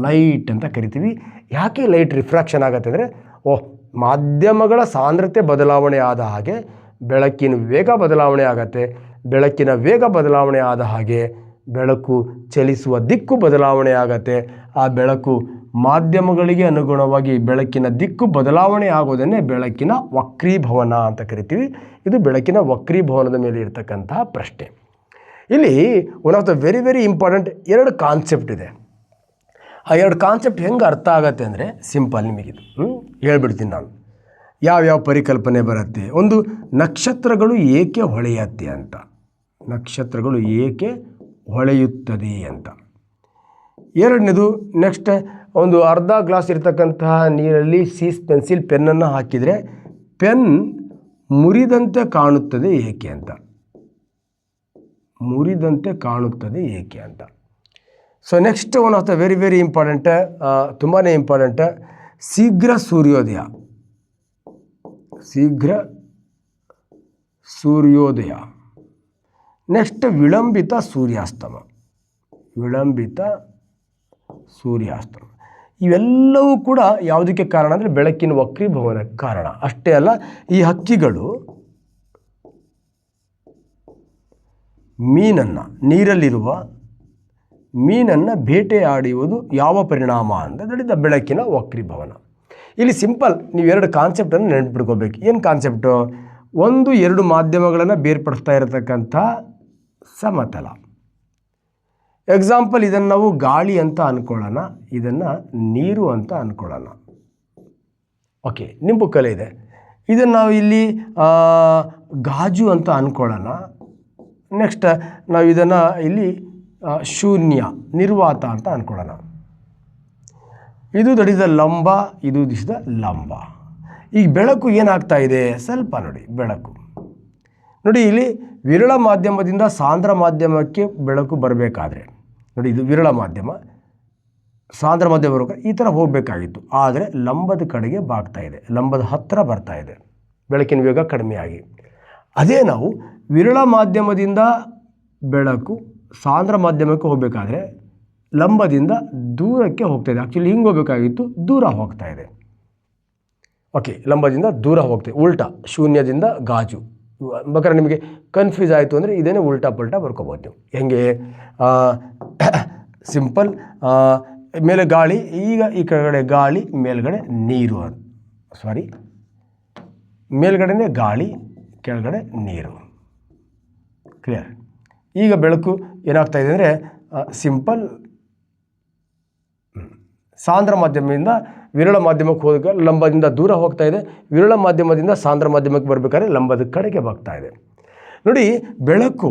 ಲೈಟ್ ಅಂತ ಕರಿತೀವಿ. ಯಾಕೆ ಲೈಟ್ ರಿಫ್ರಾಕ್ಷನ್ ಆಗುತ್ತೆ ಅಂದರೆ, ಮಾಧ್ಯಮಗಳ ಸಾಂದ್ರತೆ ಬದಲಾವಣೆ ಆದ ಹಾಗೆ ಬೆಳಕಿನ ವೇಗ ಬದಲಾವಣೆ ಆಗತ್ತೆ. ಬೆಳಕಿನ ವೇಗ ಬದಲಾವಣೆ ಆದ ಹಾಗೆ ಬೆಳಕು ಚಲಿಸುವ ದಿಕ್ಕು ಬದಲಾವಣೆ ಆಗತ್ತೆ. ಆ ಬೆಳಕು ಮಾಧ್ಯಮಗಳಿಗೆ ಅನುಗುಣವಾಗಿ ಬೆಳಕಿನ ದಿಕ್ಕು ಬದಲಾವಣೆ ಆಗೋದನ್ನೇ ಬೆಳಕಿನ ವಕ್ರೀಭವನ ಅಂತ ಕರಿತೀವಿ. ಇದು ಬೆಳಕಿನ ವಕ್ರೀಭವನದ ಮೇಲೆ ಇರತಕ್ಕಂತಹ ಪ್ರಶ್ನೆ. ಇಲ್ಲಿ one of the very very important 2 concept ಇದೆ. ಆ 2 ಕಾನ್ಸೆಪ್ಟ್ ಹೆಂಗೆ ಅರ್ಥ ಆಗತ್ತೆ ಅಂದರೆ ಸಿಂಪಲ್, ನಿಮಗಿದು ಹೇಳ್ಬಿಡ್ತೀನಿ ನಾನು. ಯಾವ್ಯಾವ ಪರಿಕಲ್ಪನೆ ಬರುತ್ತೆ. ಒಂದು, ನಕ್ಷತ್ರಗಳು ಏಕೆ ಹೊಳೆಯತ್ತೆ ಅಂತ. ನಕ್ಷತ್ರಗಳು ಏಕೆ ಹೊಳೆಯುತ್ತದೆ ಅಂತ. ಎರಡನೇದು, ನೆಕ್ಸ್ಟ್ ಒಂದು ಅರ್ಧ ಗ್ಲಾಸ್ ಇರತಕ್ಕಂತಹ ನೀರಲ್ಲಿ ಪೆನ್ಸಿಲ್ ಪೆನ್ನನ್ನು ಹಾಕಿದರೆ ಪೆನ್ ಮುರಿದಂತೆ ಕಾಣುತ್ತದೆ ಏಕೆ ಅಂತ. ಮುರಿದಂತೆ ಕಾಣುತ್ತದೆ ಏಕೆ ಅಂತ. So next one of the very very important, ತುಂಬಾ ಇಂಪಾರ್ಟೆಂಟ್, ಶೀಘ್ರ ಸೂರ್ಯೋದಯ. ಶೀಘ್ರ ಸೂರ್ಯೋದಯ. ನೆಕ್ಸ್ಟ್ ವಿಳಂಬಿತ ಸೂರ್ಯಾಸ್ತಮ. ವಿಳಂಬಿತ ಸೂರ್ಯಾಸ್ತಮ. ಇವೆಲ್ಲವೂ ಕೂಡ ಯಾವುದಕ್ಕೆ ಕಾರಣ ಅಂದರೆ ಬೆಳಕಿನ ವಕ್ರೀಭವನಕ್ಕೆ ಕಾರಣ. ಅಷ್ಟೇ ಅಲ್ಲ, ಈ ಹಕ್ಕಿಗಳು ನೀರಲ್ಲಿರುವ ಮೀನನ್ನು ಬೇಟೆಯಾಡುವುದು ಯಾವ ಪರಿಣಾಮ ಅಂದರೆ ಬೆಳಕಿನ ವಕ್ರೀಭವನ. ಇಲ್ಲಿ ಸಿಂಪಲ್, ನೀವು 2 ಕಾನ್ಸೆಪ್ಟನ್ನು ನೆನಪಿಟ್ಕೋಬೇಕು. ಏನು ಕಾನ್ಸೆಪ್ಟು? 1-2 ಮಾಧ್ಯಮಗಳನ್ನು ಬೇರ್ಪಡಿಸ್ತಾ ಇರತಕ್ಕಂಥ ಸಮತಲ. ಎಕ್ಸಾಂಪಲ್, ಇದನ್ನು ನಾವು ಗಾಳಿ ಅಂತ ಅಂದ್ಕೊಳ್ಳೋಣ, ಇದನ್ನು ನೀರು ಅಂತ ಅಂದ್ಕೊಳ್ಳೋಣ. ಓಕೆ, ನಿಮ್ಮ ಬುಕ್ಕಲ್ಲೇ ಇದೆ. ಇದನ್ನು ನಾವು ಇಲ್ಲಿ ಗಾಜು ಅಂತ ಅಂದ್ಕೊಳ್ಳೋಣ. ನೆಕ್ಸ್ಟ್ ನಾವು ಇದನ್ನು ಇಲ್ಲಿ ಶೂನ್ಯ, ನಿರ್ವಾತ ಅಂತ ಅಂದ್ಕೊಳ್ಳೋಣ. ಇದು ದಡಿದ ಲಂಬ, ಇದು ದಿಶದ ಲಂಬ. ಈಗ ಬೆಳಕು ಏನಾಗ್ತಾ ಇದೆ ಸ್ವಲ್ಪ ನೋಡಿ. ಬೆಳಕು ನೋಡಿ, ಇಲ್ಲಿ ವಿರಳ ಮಾಧ್ಯಮದಿಂದ ಸಾಂದ್ರ ಮಾಧ್ಯಮಕ್ಕೆ ಬೆಳಕು ಬರಬೇಕಾದ್ರೆ ನೋಡಿ, ಇದು ವಿರಳ ಮಾಧ್ಯಮ, ಸಾಂದ್ರ ಮಾಧ್ಯಮ ಬರಬೇಕು, ಈ ಥರ ಹೋಗಬೇಕಾಗಿತ್ತು. ಆದರೆ ಲಂಬದ ಕಡೆಗೆ ಬಾಗ್ತಾ ಇದೆ, ಲಂಬದ ಹತ್ತಿರ ಬರ್ತಾ ಇದೆ ಬೆಳಕಿನ ವೇಗ ಕಡಿಮೆಯಾಗಿ. ಅದೇ ನಾವು ವಿರಳ ಮಾಧ್ಯಮದಿಂದ ಬೆಳಕು ಸಾಂದ್ರ ಮಾಧ್ಯಮಕ್ಕೆ ಹೋಗಬೇಕಾದ್ರೆ ಲಂಬದಿಂದ ದೂರಕ್ಕೆ ಹೋಗ್ತಾ ಇದೆ. ಆ್ಯಕ್ಚುಲಿ ಹಿಂಗೆ ಹೋಗಬೇಕಾಗಿತ್ತು, ದೂರ ಹೋಗ್ತಾ ಇದೆ. ಓಕೆ, ಲಂಬದಿಂದ ದೂರ ಹೋಗ್ತದೆ. ಉಲ್ಟಾ, ಶೂನ್ಯದಿಂದ ಗಾಜು. ಬೇಕಾದ್ರೆ ನಿಮಗೆ ಕನ್ಫ್ಯೂಸ್ ಆಯಿತು ಅಂದರೆ ಇದೇನೇ ಉಲ್ಟಾ ಪಲ್ಟಾ ಬರ್ಕೋಬೋದು ನೀವು. ಹೆಂಗೆ? ಸಿಂಪಲ್, ಮೇಲೆ ಗಾಳಿ, ಈಗ ಈ ಕೆಳಗಡೆ ಗಾಳಿ, ಮೇಲ್ಗಡೆ ನೀರು. ಮೇಲ್ಗಡೆನೇ ಗಾಳಿ, ಕೆಳಗಡೆ ನೀರು. ಕ್ಲಿಯರ್? ಈಗ ಬೆಳಕು ಏನಾಗ್ತಾ ಇದೆ ಅಂದರೆ ಸಿಂಪಲ್, ಸಾಂದ್ರ ಮಾಧ್ಯಮದಿಂದ ವಿರಳ ಮಾಧ್ಯಮಕ್ಕೆ ಹೋದಾಗ ಲಂಬದಿಂದ ದೂರ ಹೋಗ್ತಾ ಇದೆ. ವಿರಳ ಮಾಧ್ಯಮದಿಂದ ಸಾಂದ್ರ ಮಾಧ್ಯಮಕ್ಕೆ ಬರಬೇಕಾದ್ರೆ ಲಂಬದ ಕಡೆಗೆ ಬಾಗ್ತಾ ಇದೆ. ನೋಡಿ, ಬೆಳಕು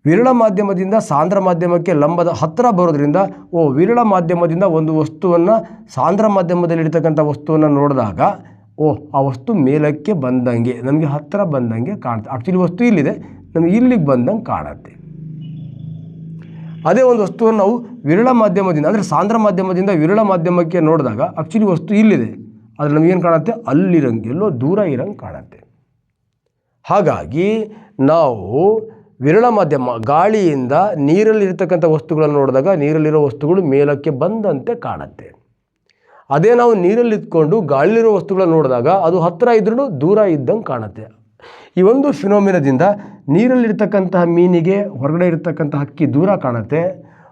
ವಿರಳ ಮಾಧ್ಯಮದಿಂದ ಸಾಂದ್ರ ಮಾಧ್ಯಮಕ್ಕೆ ಲಂಬದ ಹತ್ತಿರ ಬರೋದ್ರಿಂದ ವಿರಳ ಮಾಧ್ಯಮದಿಂದ ಒಂದು ವಸ್ತುವನ್ನು ಸಾಂದ್ರ ಮಾಧ್ಯಮದಲ್ಲಿ ಇರ್ತಕ್ಕಂಥ ವಸ್ತುವನ್ನು ನೋಡಿದಾಗ ಆ ವಸ್ತು ಮೇಲಕ್ಕೆ ಬಂದಂಗೆ, ನಮಗೆ ಹತ್ತಿರ ಬಂದಂಗೆ ಕಾಣುತ್ತೆ. ಆ್ಯಕ್ಚುಲಿ ವಸ್ತು ಇಲ್ಲಿದೆ, ನಮಗೆ ಇಲ್ಲಿಗೆ ಬಂದಂಗೆ ಕಾಣುತ್ತೆ. ಅದೇ ಒಂದು ವಸ್ತುವನ್ನು ನಾವು ವಿರಳ ಮಾಧ್ಯಮದಿಂದ ಅಂದರೆ ಸಾಂದ್ರ ಮಾಧ್ಯಮದಿಂದ ವಿರಳ ಮಾಧ್ಯಮಕ್ಕೆ ನೋಡಿದಾಗ ಆ್ಯಕ್ಚುಲಿ ವಸ್ತು ಇಲ್ಲಿದೆ, ಆದರೆ ನಮಗೇನು ಕಾಣುತ್ತೆ? ಅಲ್ಲಿರಂಗೆ, ಎಲ್ಲೋ ದೂರ ಇರಂಗೆ ಕಾಣುತ್ತೆ. ಹಾಗಾಗಿ ನಾವು ವಿರಳ ಮಾಧ್ಯಮ ಗಾಳಿಯಿಂದ ನೀರಲ್ಲಿರ್ತಕ್ಕಂಥ ವಸ್ತುಗಳನ್ನು ನೋಡಿದಾಗ ನೀರಲ್ಲಿರೋ ವಸ್ತುಗಳು ಮೇಲಕ್ಕೆ ಬಂದಂತೆ ಕಾಣುತ್ತೆ. ಅದೇ ನಾವು ನೀರಲ್ಲಿ ಇದ್ಕೊಂಡು ಗಾಳಿಲಿರೋ ವಸ್ತುಗಳನ್ನು ನೋಡಿದಾಗ ಅದು ಹತ್ತಿರ ಇದ್ರೂ ದೂರ ಇದ್ದಂಗೆ ಕಾಣುತ್ತೆ. ಈ ಒಂದು ಫಿನೋಮಿನದಿಂದ ನೀರಲ್ಲಿರ್ತಕ್ಕಂತಹ ಮೀನಿಗೆ ಹೊರಗಡೆ ಇರ್ತಕ್ಕಂಥ ಹಕ್ಕಿ ದೂರ ಕಾಣುತ್ತೆ,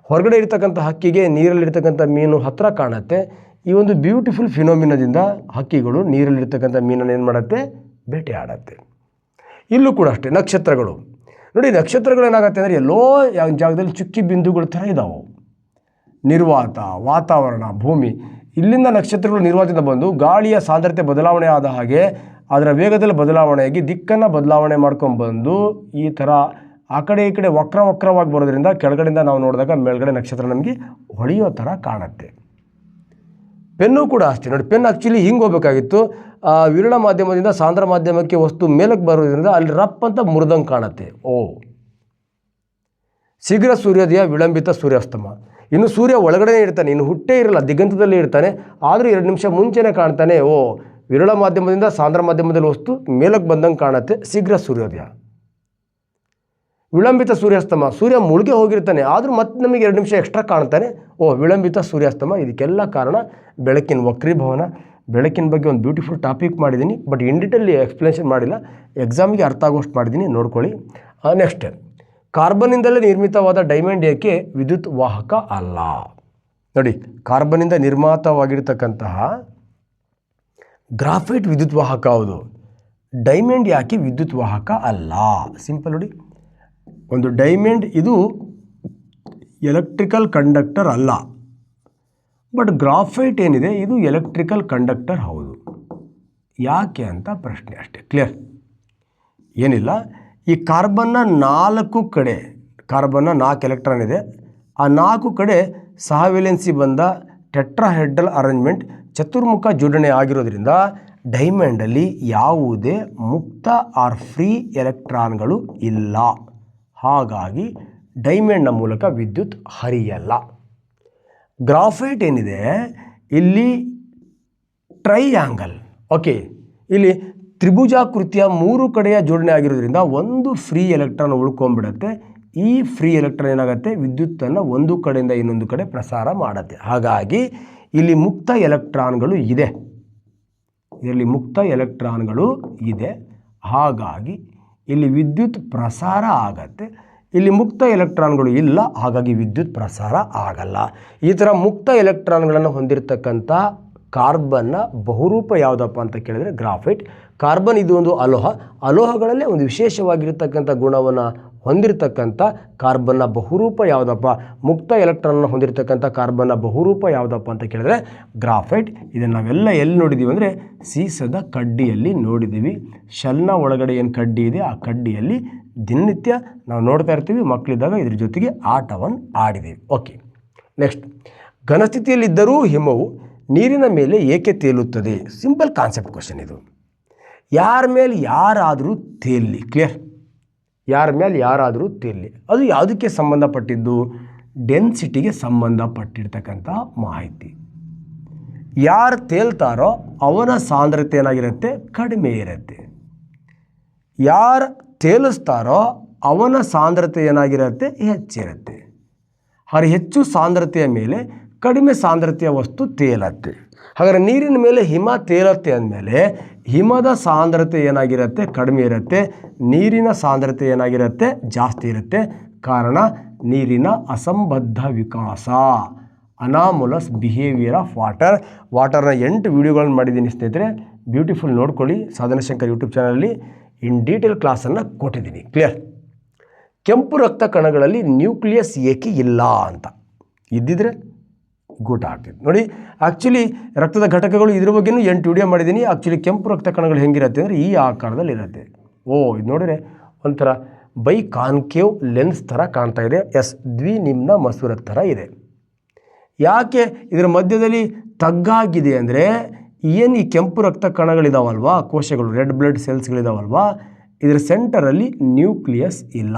ಹೊರಗಡೆ ಇರ್ತಕ್ಕಂಥ ಹಕ್ಕಿಗೆ ನೀರಲ್ಲಿರ್ತಕ್ಕಂಥ ಮೀನು ಹತ್ತಿರ ಕಾಣುತ್ತೆ. ಈ ಒಂದು ಬ್ಯೂಟಿಫುಲ್ ಫಿನೋಮಿನದಿಂದ ಹಕ್ಕಿಗಳು ನೀರಲ್ಲಿರ್ತಕ್ಕಂಥ ಮೀನನ್ನು ಏನು ಮಾಡುತ್ತೆ? ಬೇಟೆ ಆಡುತ್ತೆ. ಇಲ್ಲೂ ಕೂಡ ಅಷ್ಟೇ, ನಕ್ಷತ್ರಗಳು ನೋಡಿ, ನಕ್ಷತ್ರಗಳು ಏನಾಗುತ್ತೆ ಅಂದರೆ ಎಲ್ಲೋ ಜಾಗದಲ್ಲಿ ಚುಕ್ಕಿ ಬಿಂದುಗಳ ಥರ ಇದ್ದಾವೆ. ನಿರ್ವಾತ, ವಾತಾವರಣ, ಭೂಮಿ, ಇಲ್ಲಿಂದ ನಕ್ಷತ್ರಗಳು ನಿರ್ವಾತದಿಂದ ಬಂದು ಗಾಳಿಯ ಸಾಂದ್ರತೆ ಬದಲಾವಣೆ ಆದ ಹಾಗೆ ಅದರ ವೇಗದಲ್ಲಿ ಬದಲಾವಣೆಯಾಗಿ ದಿಕ್ಕನ್ನು ಬದಲಾವಣೆ ಮಾಡ್ಕೊಂಡ್ಬಂದು ಈ ಥರ ಆ ಕಡೆ ಈ ಕಡೆ ವಕ್ರವಾಗಿ ಬರೋದ್ರಿಂದ ಕೆಳಗಡೆಯಿಂದ ನಾವು ನೋಡಿದಾಗ ಮೇಲ್ಗಡೆ ನಕ್ಷತ್ರ ನಮಗೆ ಹೊಳೆಯೋ ಥರ ಕಾಣುತ್ತೆ. ಪೆನ್ನು ಕೂಡ ಅಷ್ಟೇ ನೋಡಿ. ಪೆನ್ ಆ್ಯಕ್ಚುಲಿ ಹಿಂಗೆ ಹೋಗಬೇಕಾಗಿತ್ತು, ವಿರಳ ಮಾಧ್ಯಮದಿಂದ ಸಾಂದ್ರ ಮಾಧ್ಯಮಕ್ಕೆ ವಸ್ತು ಮೇಲಕ್ಕೆ ಬರೋದ್ರಿಂದ ಅಲ್ಲಿ ರಪ್ ಅಂತ ಮುರಿದಂಗೆ ಕಾಣುತ್ತೆ. ಶೀಘ್ರ ಸೂರ್ಯೋದಯ, ವಿಳಂಬಿತ ಸೂರ್ಯಾಸ್ತಮ. ಇನ್ನು ಸೂರ್ಯ ಒಳಗಡೆ ಇರ್ತಾನೆ, ಇನ್ನು ಹುಟ್ಟೇ ಇರಲ್ಲ, ದಿಗಂತದಲ್ಲಿ ಇರ್ತಾನೆ, ಆದರೂ 2 ನಿಮಿಷ ಮುಂಚೆನೇ ಕಾಣ್ತಾನೆ. ವಿರಳ ಮಾಧ್ಯಮದಿಂದ ಸಾಂದ್ರ ಮಾಧ್ಯಮದಲ್ಲಿ ವಸ್ತು ಮೇಲಕ್ಕೆ ಬಂದಂಗೆ ಕಾಣುತ್ತೆ, ಶೀಘ್ರ ಸೂರ್ಯೋದಯ. ವಿಳಂಬಿತ ಸೂರ್ಯಾಸ್ತಮ, ಸೂರ್ಯ ಮುಳುಗೆ ಹೋಗಿರ್ತಾನೆ, ಆದರೂ ಮತ್ತೆ ನಮಗೆ 2 ನಿಮಿಷ ಎಕ್ಸ್ಟ್ರಾ ಕಾಣ್ತಾನೆ. ವಿಳಂಬಿತ ಸೂರ್ಯಾಸ್ತಮ. ಇದಕ್ಕೆಲ್ಲ ಕಾರಣ ಬೆಳಕಿನ ವಕ್ರೀಭವನ. ಬೆಳಕಿನ ಬಗ್ಗೆ ಒಂದು ಬ್ಯೂಟಿಫುಲ್ ಟಾಪಿಕ್ ಮಾಡಿದ್ದೀನಿ, ಬಟ್ ಇನ್ ಡೀಟೇಲ್ ಎಕ್ಸ್ಪ್ಲನೇಷನ್ ಮಾಡಿಲ್ಲ, ಎಕ್ಸಾಮಿಗೆ ಅರ್ಥ ಆಗೋಷ್ಟು ಮಾಡಿದ್ದೀನಿ, ನೋಡ್ಕೊಳ್ಳಿ. ನೆಕ್ಸ್ಟ್, ಕಾರ್ಬನ್ನಿಂದಲೇ ನಿರ್ಮಿತವಾದ ಡೈಮಂಡ್ ಏಕೆ ವಿದ್ಯುತ್ ವಾಹಕ ಅಲ್ಲ? ನೋಡಿ, ಕಾರ್ಬನ್ನಿಂದ ನಿರ್ಮಿತವಾಗಿರ್ತಕ್ಕಂತಹ ಗ್ರಾಫೈಟ್ ವಿದ್ಯುತ್ ವಾಹಕ ಹೌದು. ಡೈಮಂಡ್ ಯಾಕೆ ವಿದ್ಯುತ್ ವಾಹಕ ಅಲ್ಲ? ಸಿಂಪಲ್ ನೋಡಿ, ಒಂದು ಡೈಮಂಡ್ ಇದು ಎಲೆಕ್ಟ್ರಿಕಲ್ ಕಂಡಕ್ಟರ್ ಅಲ್ಲ, ಬಟ್ ಗ್ರಾಫೈಟ್ ಏನಿದೆ ಇದು ಎಲೆಕ್ಟ್ರಿಕಲ್ ಕಂಡಕ್ಟರ್ ಹೌದು. ಯಾಕೆ ಅಂತ ಪ್ರಶ್ನೆ ಅಷ್ಟೇ. ಕ್ಲಿಯರ್? ಏನಿಲ್ಲ, ಈ ಕಾರ್ಬನ್ನ 4 ಎಲೆಕ್ಟ್ರಾನ್ ಇದೆ, ಆ 4 ಕಡೆ ಸಹವೇಲೆನ್ಸಿ ಬಂದ ಟೆಟ್ರಾಹೆಡ್ರಲ್ ಅರೇಂಜ್ಮೆಂಟ್ ಚತುರ್ಮುಖ ಜೋಡಣೆ ಆಗಿರೋದ್ರಿಂದ ಡೈಮಂಡಲ್ಲಿ ಯಾವುದೇ ಮುಕ್ತ ಆರ್ ಫ್ರೀ ಎಲೆಕ್ಟ್ರಾನ್ಗಳು ಇಲ್ಲ. ಹಾಗಾಗಿ ಡೈಮಂಡ್ನ ಮೂಲಕ ವಿದ್ಯುತ್ ಹರಿಯಲ್ಲ. ಗ್ರಾಫೈಟ್ ಏನಿದೆ ಇಲ್ಲಿ ಟ್ರೈಯಾಂಗಲ್, ಇಲ್ಲಿ ತ್ರಿಭುಜಾಕೃತಿಯ 3 ಕಡೆಯ ಜೋಡಣೆ ಆಗಿರೋದ್ರಿಂದ ಒಂದು ಫ್ರೀ ಎಲೆಕ್ಟ್ರಾನ್ ಉಳ್ಕೊಂಡ್ಬಿಡುತ್ತೆ. ಈ ಫ್ರೀ ಎಲೆಕ್ಟ್ರಾನ್ ಏನಾಗುತ್ತೆ, ವಿದ್ಯುತ್ತನ್ನು ಒಂದು ಕಡೆಯಿಂದ ಇನ್ನೊಂದು ಕಡೆ ಪ್ರಸಾರ ಮಾಡುತ್ತೆ. ಹಾಗಾಗಿ ಇಲ್ಲಿ ಮುಕ್ತ ಎಲೆಕ್ಟ್ರಾನ್ಗಳು ಇದೆ, ಹಾಗಾಗಿ ಇಲ್ಲಿ ವಿದ್ಯುತ್ ಪ್ರಸಾರ ಆಗತ್ತೆ. ಇಲ್ಲಿ ಮುಕ್ತ ಎಲೆಕ್ಟ್ರಾನ್ಗಳು ಇಲ್ಲ, ಹಾಗಾಗಿ ವಿದ್ಯುತ್ ಪ್ರಸಾರ ಆಗಲ್ಲ. ಈ ಥರ ಮುಕ್ತ ಎಲೆಕ್ಟ್ರಾನ್ಗಳನ್ನು ಹೊಂದಿರತಕ್ಕಂಥ ಕಾರ್ಬನ್ನ ಬಹುರೂಪ ಯಾವುದಪ್ಪ ಅಂತ ಕೇಳಿದರೆ ಗ್ರಾಫೈಟ್. ಕಾರ್ಬನ್ ಇದು ಒಂದು ಅಲೋಹಗಳಲ್ಲೇ ಒಂದು ವಿಶೇಷವಾಗಿರ್ತಕ್ಕಂಥ ಗುಣವನ್ನು ಹೊಂದಿರತಕ್ಕಂಥ ಕಾರ್ಬನ್ನ ಬಹುರೂಪ ಯಾವುದಪ್ಪ, ಮುಕ್ತ ಎಲೆಕ್ಟ್ರಾನ್ನ ಹೊಂದಿರತಕ್ಕಂಥ ಕಾರ್ಬನ್ನ ಬಹುರೂಪ ಯಾವುದಪ್ಪ ಅಂತ ಕೇಳಿದ್ರೆ ಗ್ರಾಫೈಟ್. ಇದನ್ನು ನಾವೆಲ್ಲ ಎಲ್ಲಿ ನೋಡಿದ್ದೀವಿ ಅಂದರೆ ಸೀಸದ ಕಡ್ಡಿಯಲ್ಲಿ ನೋಡಿದ್ದೀವಿ. ಶೆಲ್ನ ಒಳಗಡೆ ಏನು ಕಡ್ಡಿ ಇದೆ ಆ ಕಡ್ಡಿಯಲ್ಲಿ ದಿನನಿತ್ಯ ನಾವು ನೋಡ್ತಾ ಇರ್ತೀವಿ. ಮಕ್ಕಳಿದ್ದಾಗ ಇದ್ರ ಜೊತೆಗೆ ಆಟವನ್ನು ಆಡಿದ್ದೀವಿ. ನೆಕ್ಸ್ಟ್, ಘನಸ್ಥಿತಿಯಲ್ಲಿದ್ದರೂ ಹಿಮವು ನೀರಿನ ಮೇಲೆ ಏಕೆ ತೇಲುತ್ತದೆ? ಸಿಂಪಲ್ ಕಾನ್ಸೆಪ್ಟ್ ಕ್ವಶನ್ ಇದು. ಯಾರ ಮೇಲೆ ಯಾರಾದರೂ ತೇಲಿ. ಕ್ಲಿಯರ್? ಯಾರ ಮೇಲೆ ಯಾರಾದರೂ ತೇಲಿ, ಅದು ಯಾವುದಕ್ಕೆ ಸಂಬಂಧಪಟ್ಟಿದ್ದು? ಡೆನ್ಸಿಟಿಗೆ ಸಂಬಂಧಪಟ್ಟಿರ್ತಕ್ಕಂಥ ಮಾಹಿತಿ. ಯಾರು ತೇಲ್ತಾರೋ ಅವನ ಸಾಂದ್ರತೆ ಏನಾಗಿರುತ್ತೆ, ಕಡಿಮೆ ಇರುತ್ತೆ. ಯಾರು ತೇಲಿಸ್ತಾರೋ ಅವನ ಸಾಂದ್ರತೆ ಏನಾಗಿರುತ್ತೆ, ಹೆಚ್ಚಿರುತ್ತೆ. ಹಾಗೆ ಹೆಚ್ಚು ಸಾಂದ್ರತೆಯ ಮೇಲೆ ಕಡಿಮೆ ಸಾಂದ್ರತೆಯ ವಸ್ತು ತೇಲತ್ತೆ. ಹಾಗಾದರೆ ನೀರಿನ ಮೇಲೆ ಹಿಮ ತೇಲತ್ತೆ ಅಂದಮೇಲೆ ಹಿಮದ ಸಾಂದ್ರತೆ ಏನಾಗಿರುತ್ತೆ, ಕಡಿಮೆ ಇರುತ್ತೆ. ನೀರಿನ ಸಾಂದ್ರತೆ ಏನಾಗಿರುತ್ತೆ, ಜಾಸ್ತಿ ಇರುತ್ತೆ. ಕಾರಣ ನೀರಿನ ಅಸಂಬದ್ಧ ವಿಕಾಸ, ಅನಾಮುಲಸ್ ಬಿಹೇವಿಯರ್ ಆಫ್ ವಾಟರ್ನ 8 ವಿಡಿಯೋಗಳನ್ನು ಮಾಡಿದ್ದೀನಿ ಸ್ನೇಹಿತರೆ, ಬ್ಯೂಟಿಫುಲ್ ನೋಡ್ಕೊಳ್ಳಿ. ಸಾಧನ ಶಂಕರ್ ಯೂಟ್ಯೂಬ್ ಚಾನಲಲ್ಲಿ ಇನ್ ಡೀಟೇಲ್ ಕ್ಲಾಸನ್ನು ಕೊಟ್ಟಿದ್ದೀನಿ. ಕ್ಲಿಯರ್? ಕೆಂಪು ರಕ್ತ ಕಣಗಳಲ್ಲಿ ನ್ಯೂಕ್ಲಿಯಸ್ ಏಕೆ ಇಲ್ಲ ಅಂತ ಇದ್ದಿದ್ರೆ ಗೂಟ ಆಗ್ತಿತ್ತು ನೋಡಿ. ಆ್ಯಕ್ಚುಲಿ ರಕ್ತದ ಘಟಕಗಳು ಇದ್ರ ಬಗ್ಗೆಯೂ 8 ವಿಡಿಯೋ ಮಾಡಿದ್ದೀನಿ. ಆ್ಯಕ್ಚುಲಿ ಕೆಂಪು ರಕ್ತ ಕಣಗಳು ಹೆಂಗಿರುತ್ತೆ ಅಂದರೆ ಈ ಆಕಾರದಲ್ಲಿ ಇರುತ್ತೆ. ಇದು ನೋಡಿದ್ರೆ ಒಂಥರ ಬೈ ಕಾನ್ಕೇವ್ ಲೆನ್ಸ್ ಥರ ಕಾಣ್ತಾ ಇದೆ. ದ್ವಿನಿಮ್ನ ಮಸೂರ ಥರ ಇದೆ. ಯಾಕೆ ಇದರ ಮಧ್ಯದಲ್ಲಿ ತಗ್ಗಾಗಿದೆ ಅಂದರೆ ಏನು ಈ ಕೆಂಪು ರಕ್ತ ಕಣಗಳಿದಾವಲ್ವಾ, ಕೋಶಗಳು, ರೆಡ್ ಬ್ಲಡ್ ಸೆಲ್ಸ್ಗಳಿದಾವಲ್ವಾ, ಇದರ ಸೆಂಟರಲ್ಲಿ ನ್ಯೂಕ್ಲಿಯಸ್ ಇಲ್ಲ.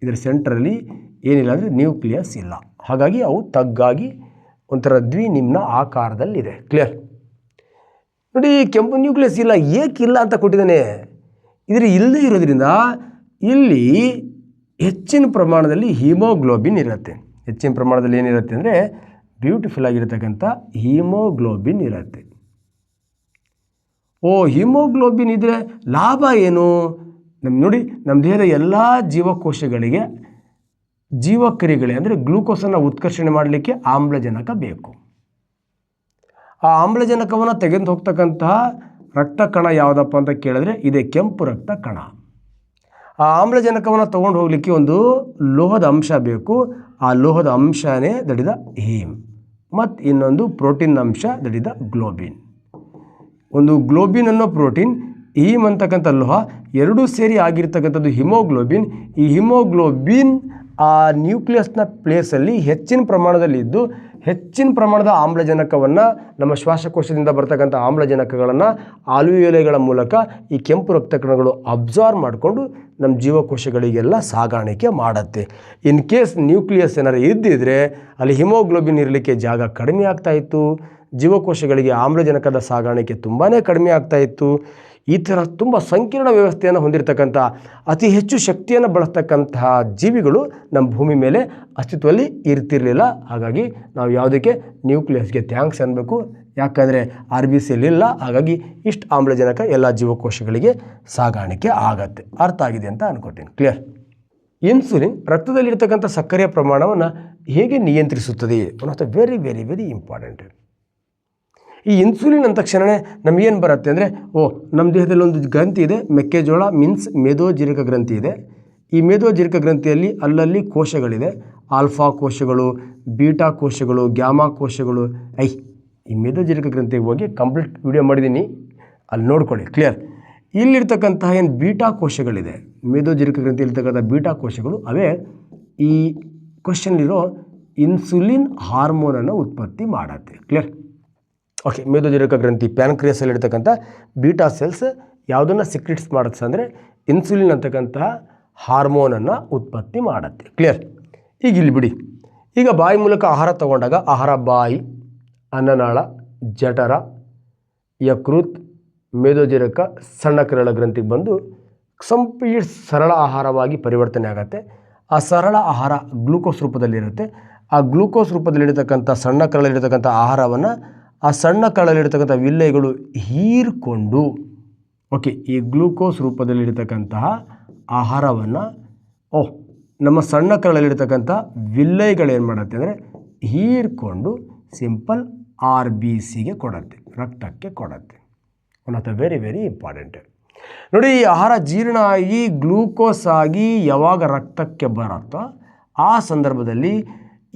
ಇದರ ಸೆಂಟರಲ್ಲಿ ಏನಿಲ್ಲ ಅಂದರೆ ನ್ಯೂಕ್ಲಿಯಸ್ ಇಲ್ಲ. ಹಾಗಾಗಿ ಅವು ತಗ್ಗಾಗಿ ಒಂಥರ ದ್ವಿನಿಮ್ನ ಆಕಾರದಲ್ಲಿದೆ. ಕ್ಲಿಯರ್? ನೋಡಿ, ಕೆಂಪು ನ್ಯೂಕ್ಲಿಯಸ್ ಇಲ್ಲ, ಏಕಿಲ್ಲ ಅಂತ ಕೊಟ್ಟಿದ್ದಾನೆ. ಇದರ ಇಲ್ಲದೇ ಇರೋದ್ರಿಂದ ಇಲ್ಲಿ ಹೆಚ್ಚಿನ ಪ್ರಮಾಣದಲ್ಲಿ ಹಿಮೋಗ್ಲೋಬಿನ್ ಇರುತ್ತೆ. ಹೆಚ್ಚಿನ ಪ್ರಮಾಣದಲ್ಲಿ ಏನಿರುತ್ತೆ ಅಂದರೆ ಬ್ಯೂಟಿಫುಲ್ ಆಗಿರತಕ್ಕಂಥ ಹಿಮೋಗ್ಲೋಬಿನ್ ಇರುತ್ತೆ. ಹಿಮೋಗ್ಲೋಬಿನ್ ಇದ್ದರೆ ಲಾಭ ಏನು? ನೋಡಿ, ನಮ್ಮ ದೇಹದ ಎಲ್ಲ ಜೀವಕೋಶಗಳಿಗೆ ಜೀವಕ್ರಿಯೆಗಳೇ ಅಂದರೆ ಗ್ಲೂಕೋಸನ್ನು ಉತ್ಕರ್ಷಣೆ ಮಾಡಲಿಕ್ಕೆ ಆಮ್ಲಜನಕ ಬೇಕು. ಆ ಆಮ್ಲಜನಕವನ್ನು ತೆಗೆದು ಹೋಗ್ತಕ್ಕಂತಹ ರಕ್ತ ಕಣ ಯಾವುದಪ್ಪ ಅಂತ ಕೇಳಿದ್ರೆ ಇದೆ ಕೆಂಪು ರಕ್ತ ಕಣ. ಆ ಆಮ್ಲಜನಕವನ್ನು ತೊಗೊಂಡು ಹೋಗಲಿಕ್ಕೆ ಒಂದು ಲೋಹದ ಅಂಶ ಬೇಕು. ಆ ಲೋಹದ ಅಂಶನೇ ದಡಿದ ಹೀಮ್, ಮತ್ತು ಇನ್ನೊಂದು ಪ್ರೋಟೀನ್ ಅಂಶ ದಡಿದ ಗ್ಲೋಬಿನ್. ಒಂದು ಗ್ಲೋಬಿನ್ ಅನ್ನೋ ಪ್ರೋಟೀನ್ ಹೀಮ್ ಅಂತಕ್ಕಂಥ ಲೋಹ ಎರಡೂ ಸೇರಿ ಆಗಿರ್ತಕ್ಕಂಥದ್ದು ಹಿಮೋಗ್ಲೋಬಿನ್. ಈ ಹಿಮೋಗ್ಲೋಬಿನ್ ಆ ನ್ಯೂಕ್ಲಿಯಸ್ನ ಪ್ಲೇಸಲ್ಲಿ ಹೆಚ್ಚಿನ ಪ್ರಮಾಣದಲ್ಲಿ ಇದ್ದು ಹೆಚ್ಚಿನ ಪ್ರಮಾಣದ ಆಮ್ಲಜನಕವನ್ನು ನಮ್ಮ ಶ್ವಾಸಕೋಶದಿಂದ ಬರ್ತಕ್ಕಂಥ ಆಮ್ಲಜನಕಗಳನ್ನು ಆಲ್ವಿಯೋಲೆಗಳ ಮೂಲಕ ಈ ಕೆಂಪು ರಕ್ತ ಕಣಗಳು ಅಬ್ಸಾರ್ವ್ ಮಾಡಿಕೊಂಡು ನಮ್ಮ ಜೀವಕೋಶಗಳಿಗೆಲ್ಲ ಸಾಗಾಣಿಕೆ ಮಾಡುತ್ತೆ. ಇನ್ ಕೇಸ್ ನ್ಯೂಕ್ಲಿಯಸ್ ಏನಾರು ಇದ್ದಿದ್ರೆ ಅಲ್ಲಿ ಹಿಮೋಗ್ಲೋಬಿನ್ ಇರಲಿಕ್ಕೆ ಜಾಗ ಕಡಿಮೆ ಆಗ್ತಾಯಿತ್ತು, ಜೀವಕೋಶಗಳಿಗೆ ಆಮ್ಲಜನಕದ ಸಾಗಾಣಿಕೆ ತುಂಬಾ ಕಡಿಮೆ ಆಗ್ತಾಯಿತ್ತು. ಈ ಥರ ತುಂಬ ಸಂಕೀರ್ಣ ವ್ಯವಸ್ಥೆಯನ್ನು ಹೊಂದಿರತಕ್ಕಂಥ ಅತಿ ಹೆಚ್ಚು ಶಕ್ತಿಯನ್ನು ಬಳಸ್ತಕ್ಕಂತಹ ಜೀವಿಗಳು ನಮ್ಮ ಭೂಮಿ ಮೇಲೆ ಅಸ್ತಿತ್ವದಲ್ಲಿ ಇರ್ತಿರಲಿಲ್ಲ. ಹಾಗಾಗಿ ನಾವು ಯಾವುದಕ್ಕೆ ನ್ಯೂಕ್ಲಿಯಸ್ಗೆ ಥ್ಯಾಂಕ್ಸ್ ಅನ್ನಬೇಕು, ಯಾಕಂದರೆ RBC ಇಲ್ಲ. ಹಾಗಾಗಿ ಇಷ್ಟು ಆಮ್ಲಜನಕ ಎಲ್ಲ ಜೀವಕೋಶಗಳಿಗೆ ಸಾಗಾಣಿಕೆ ಆಗತ್ತೆ. ಅರ್ಥ ಆಗಿದೆ ಅಂತ ಅನ್ಕೋತೀನಿ. ಕ್ಲಿಯರ್? ಇನ್ಸುಲಿನ್ ರಕ್ತದಲ್ಲಿರ್ತಕ್ಕಂಥ ಸಕ್ಕರೆಯ ಪ್ರಮಾಣವನ್ನು ಹೇಗೆ ನಿಯಂತ್ರಿಸುತ್ತದೆ? One of the very very very important. ಈ ಇನ್ಸುಲಿನ್ ಅಂದ ತಕ್ಷಣವೇ ನಮಗೇನು ಬರುತ್ತೆ ಅಂದರೆ, ನಮ್ಮ ದೇಹದಲ್ಲಿ ಒಂದು ಗ್ರಂಥಿ ಇದೆ, ಮೆಕ್ಕೆಜೋಳ ಮೀನ್ಸ್ ಮೇದೋಜೀರಕ ಗ್ರಂಥಿ ಇದೆ. ಈ ಮೇದೋಜೀರಕ ಗ್ರಂಥಿಯಲ್ಲಿ ಅಲ್ಲಲ್ಲಿ ಕೋಶಗಳಿದೆ, ಆಲ್ಫಾ ಕೋಶಗಳು, ಬೀಟಾ ಕೋಶಗಳು, ಗ್ಯಾಮಾ ಕೋಶಗಳು. ಈ ಮೇದೋಜೀರಕ ಗ್ರಂಥಿಗೆ ಹೋಗಿ ಕಂಪ್ಲೀಟ್ ವಿಡಿಯೋ ಮಾಡಿದ್ದೀನಿ, ಅಲ್ಲಿ ನೋಡ್ಕೊಳ್ಳಿ. ಕ್ಲಿಯರ್? ಇಲ್ಲಿರ್ತಕ್ಕಂತಹ ಏನು ಬೀಟಾ ಕೋಶಗಳಿದೆ, ಮೇದೋಜೀರಕ ಗ್ರಂಥಿಯಲ್ಲಿರ್ತಕ್ಕಂಥ ಬೀಟಾ ಕೋಶಗಳು, ಅವೇ ಈ ಕ್ವಶನ್ಲಿರೋ ಇನ್ಸುಲಿನ್ ಹಾರ್ಮೋನನ್ನು ಉತ್ಪತ್ತಿ ಮಾಡುತ್ತೆ. ಕ್ಲಿಯರ್? ಓಕೆ, ಮೇದೋಜೀರಕ ಗ್ರಂಥಿ ಪ್ಯಾನ್ಕ್ರಿಯಸಲ್ಲಿರ್ತಕ್ಕಂಥ ಬೀಟಾ ಸೆಲ್ಸ್ ಯಾವುದನ್ನು ಸಿಕ್ರಿಟ್ಸ್ ಮಾಡುತ್ತೆ ಅಂದರೆ ಇನ್ಸುಲಿನ್ ಅಂತಕ್ಕಂತಹ ಹಾರ್ಮೋನನ್ನು ಉತ್ಪತ್ತಿ ಮಾಡುತ್ತೆ. ಕ್ಲಿಯರ್? ಈಗ ಇಲ್ಲಿ ಬಿಡಿ. ಈಗ ಬಾಯಿ ಮೂಲಕ ಆಹಾರ ತಗೊಂಡಾಗ ಆಹಾರ ಬಾಯಿ, ಅನ್ನನಾಳ, ಜಠರ, ಯಕೃತ್, ಮೇದೋಜೀರಕ, ಸಣ್ಣ ಕರಳ ಗ್ರಂಥಿಗೆ ಬಂದು ಕಂಪ್ಲೀಟ್ ಸರಳ ಆಹಾರವಾಗಿ ಪರಿವರ್ತನೆ ಆಗುತ್ತೆ. ಆ ಸರಳ ಆಹಾರ ಗ್ಲೂಕೋಸ್ ರೂಪದಲ್ಲಿರುತ್ತೆ. ಆ ಗ್ಲೂಕೋಸ್ ರೂಪದಲ್ಲಿರ್ತಕ್ಕಂಥ ಸಣ್ಣ ಕರಳಲ್ಲಿರ್ತಕ್ಕಂಥ ಆಹಾರವನ್ನು ಆ ಸಣ್ಣ ಕರಳಲ್ಲಿರ್ತಕ್ಕಂಥ ವಿಲ್ಲೈಗಳು ಹೀರ್ಕೊಂಡು, ಓಕೆ, ಈ ಗ್ಲೂಕೋಸ್ ರೂಪದಲ್ಲಿರ್ತಕ್ಕಂತಹ ಆಹಾರವನ್ನು ನಮ್ಮ ಸಣ್ಣ ಕರಳಲ್ಲಿರ್ತಕ್ಕಂಥ ವಿಲ್ಲೈಗಳೇನು ಮಾಡುತ್ತೆ ಅಂದರೆ ಹೀರ್ಕೊಂಡು ಸಿಂಪಲ್ RBCಗೆ ಕೊಡುತ್ತೆ, ರಕ್ತಕ್ಕೆ ಕೊಡುತ್ತೆ. One of the very very important. ನೋಡಿ, ಈ ಆಹಾರ ಜೀರ್ಣ ಆಗಿ ಗ್ಲೂಕೋಸ್ ಆಗಿ ಯಾವಾಗ ರಕ್ತಕ್ಕೆ ಬರುತ್ತೋ ಆ ಸಂದರ್ಭದಲ್ಲಿ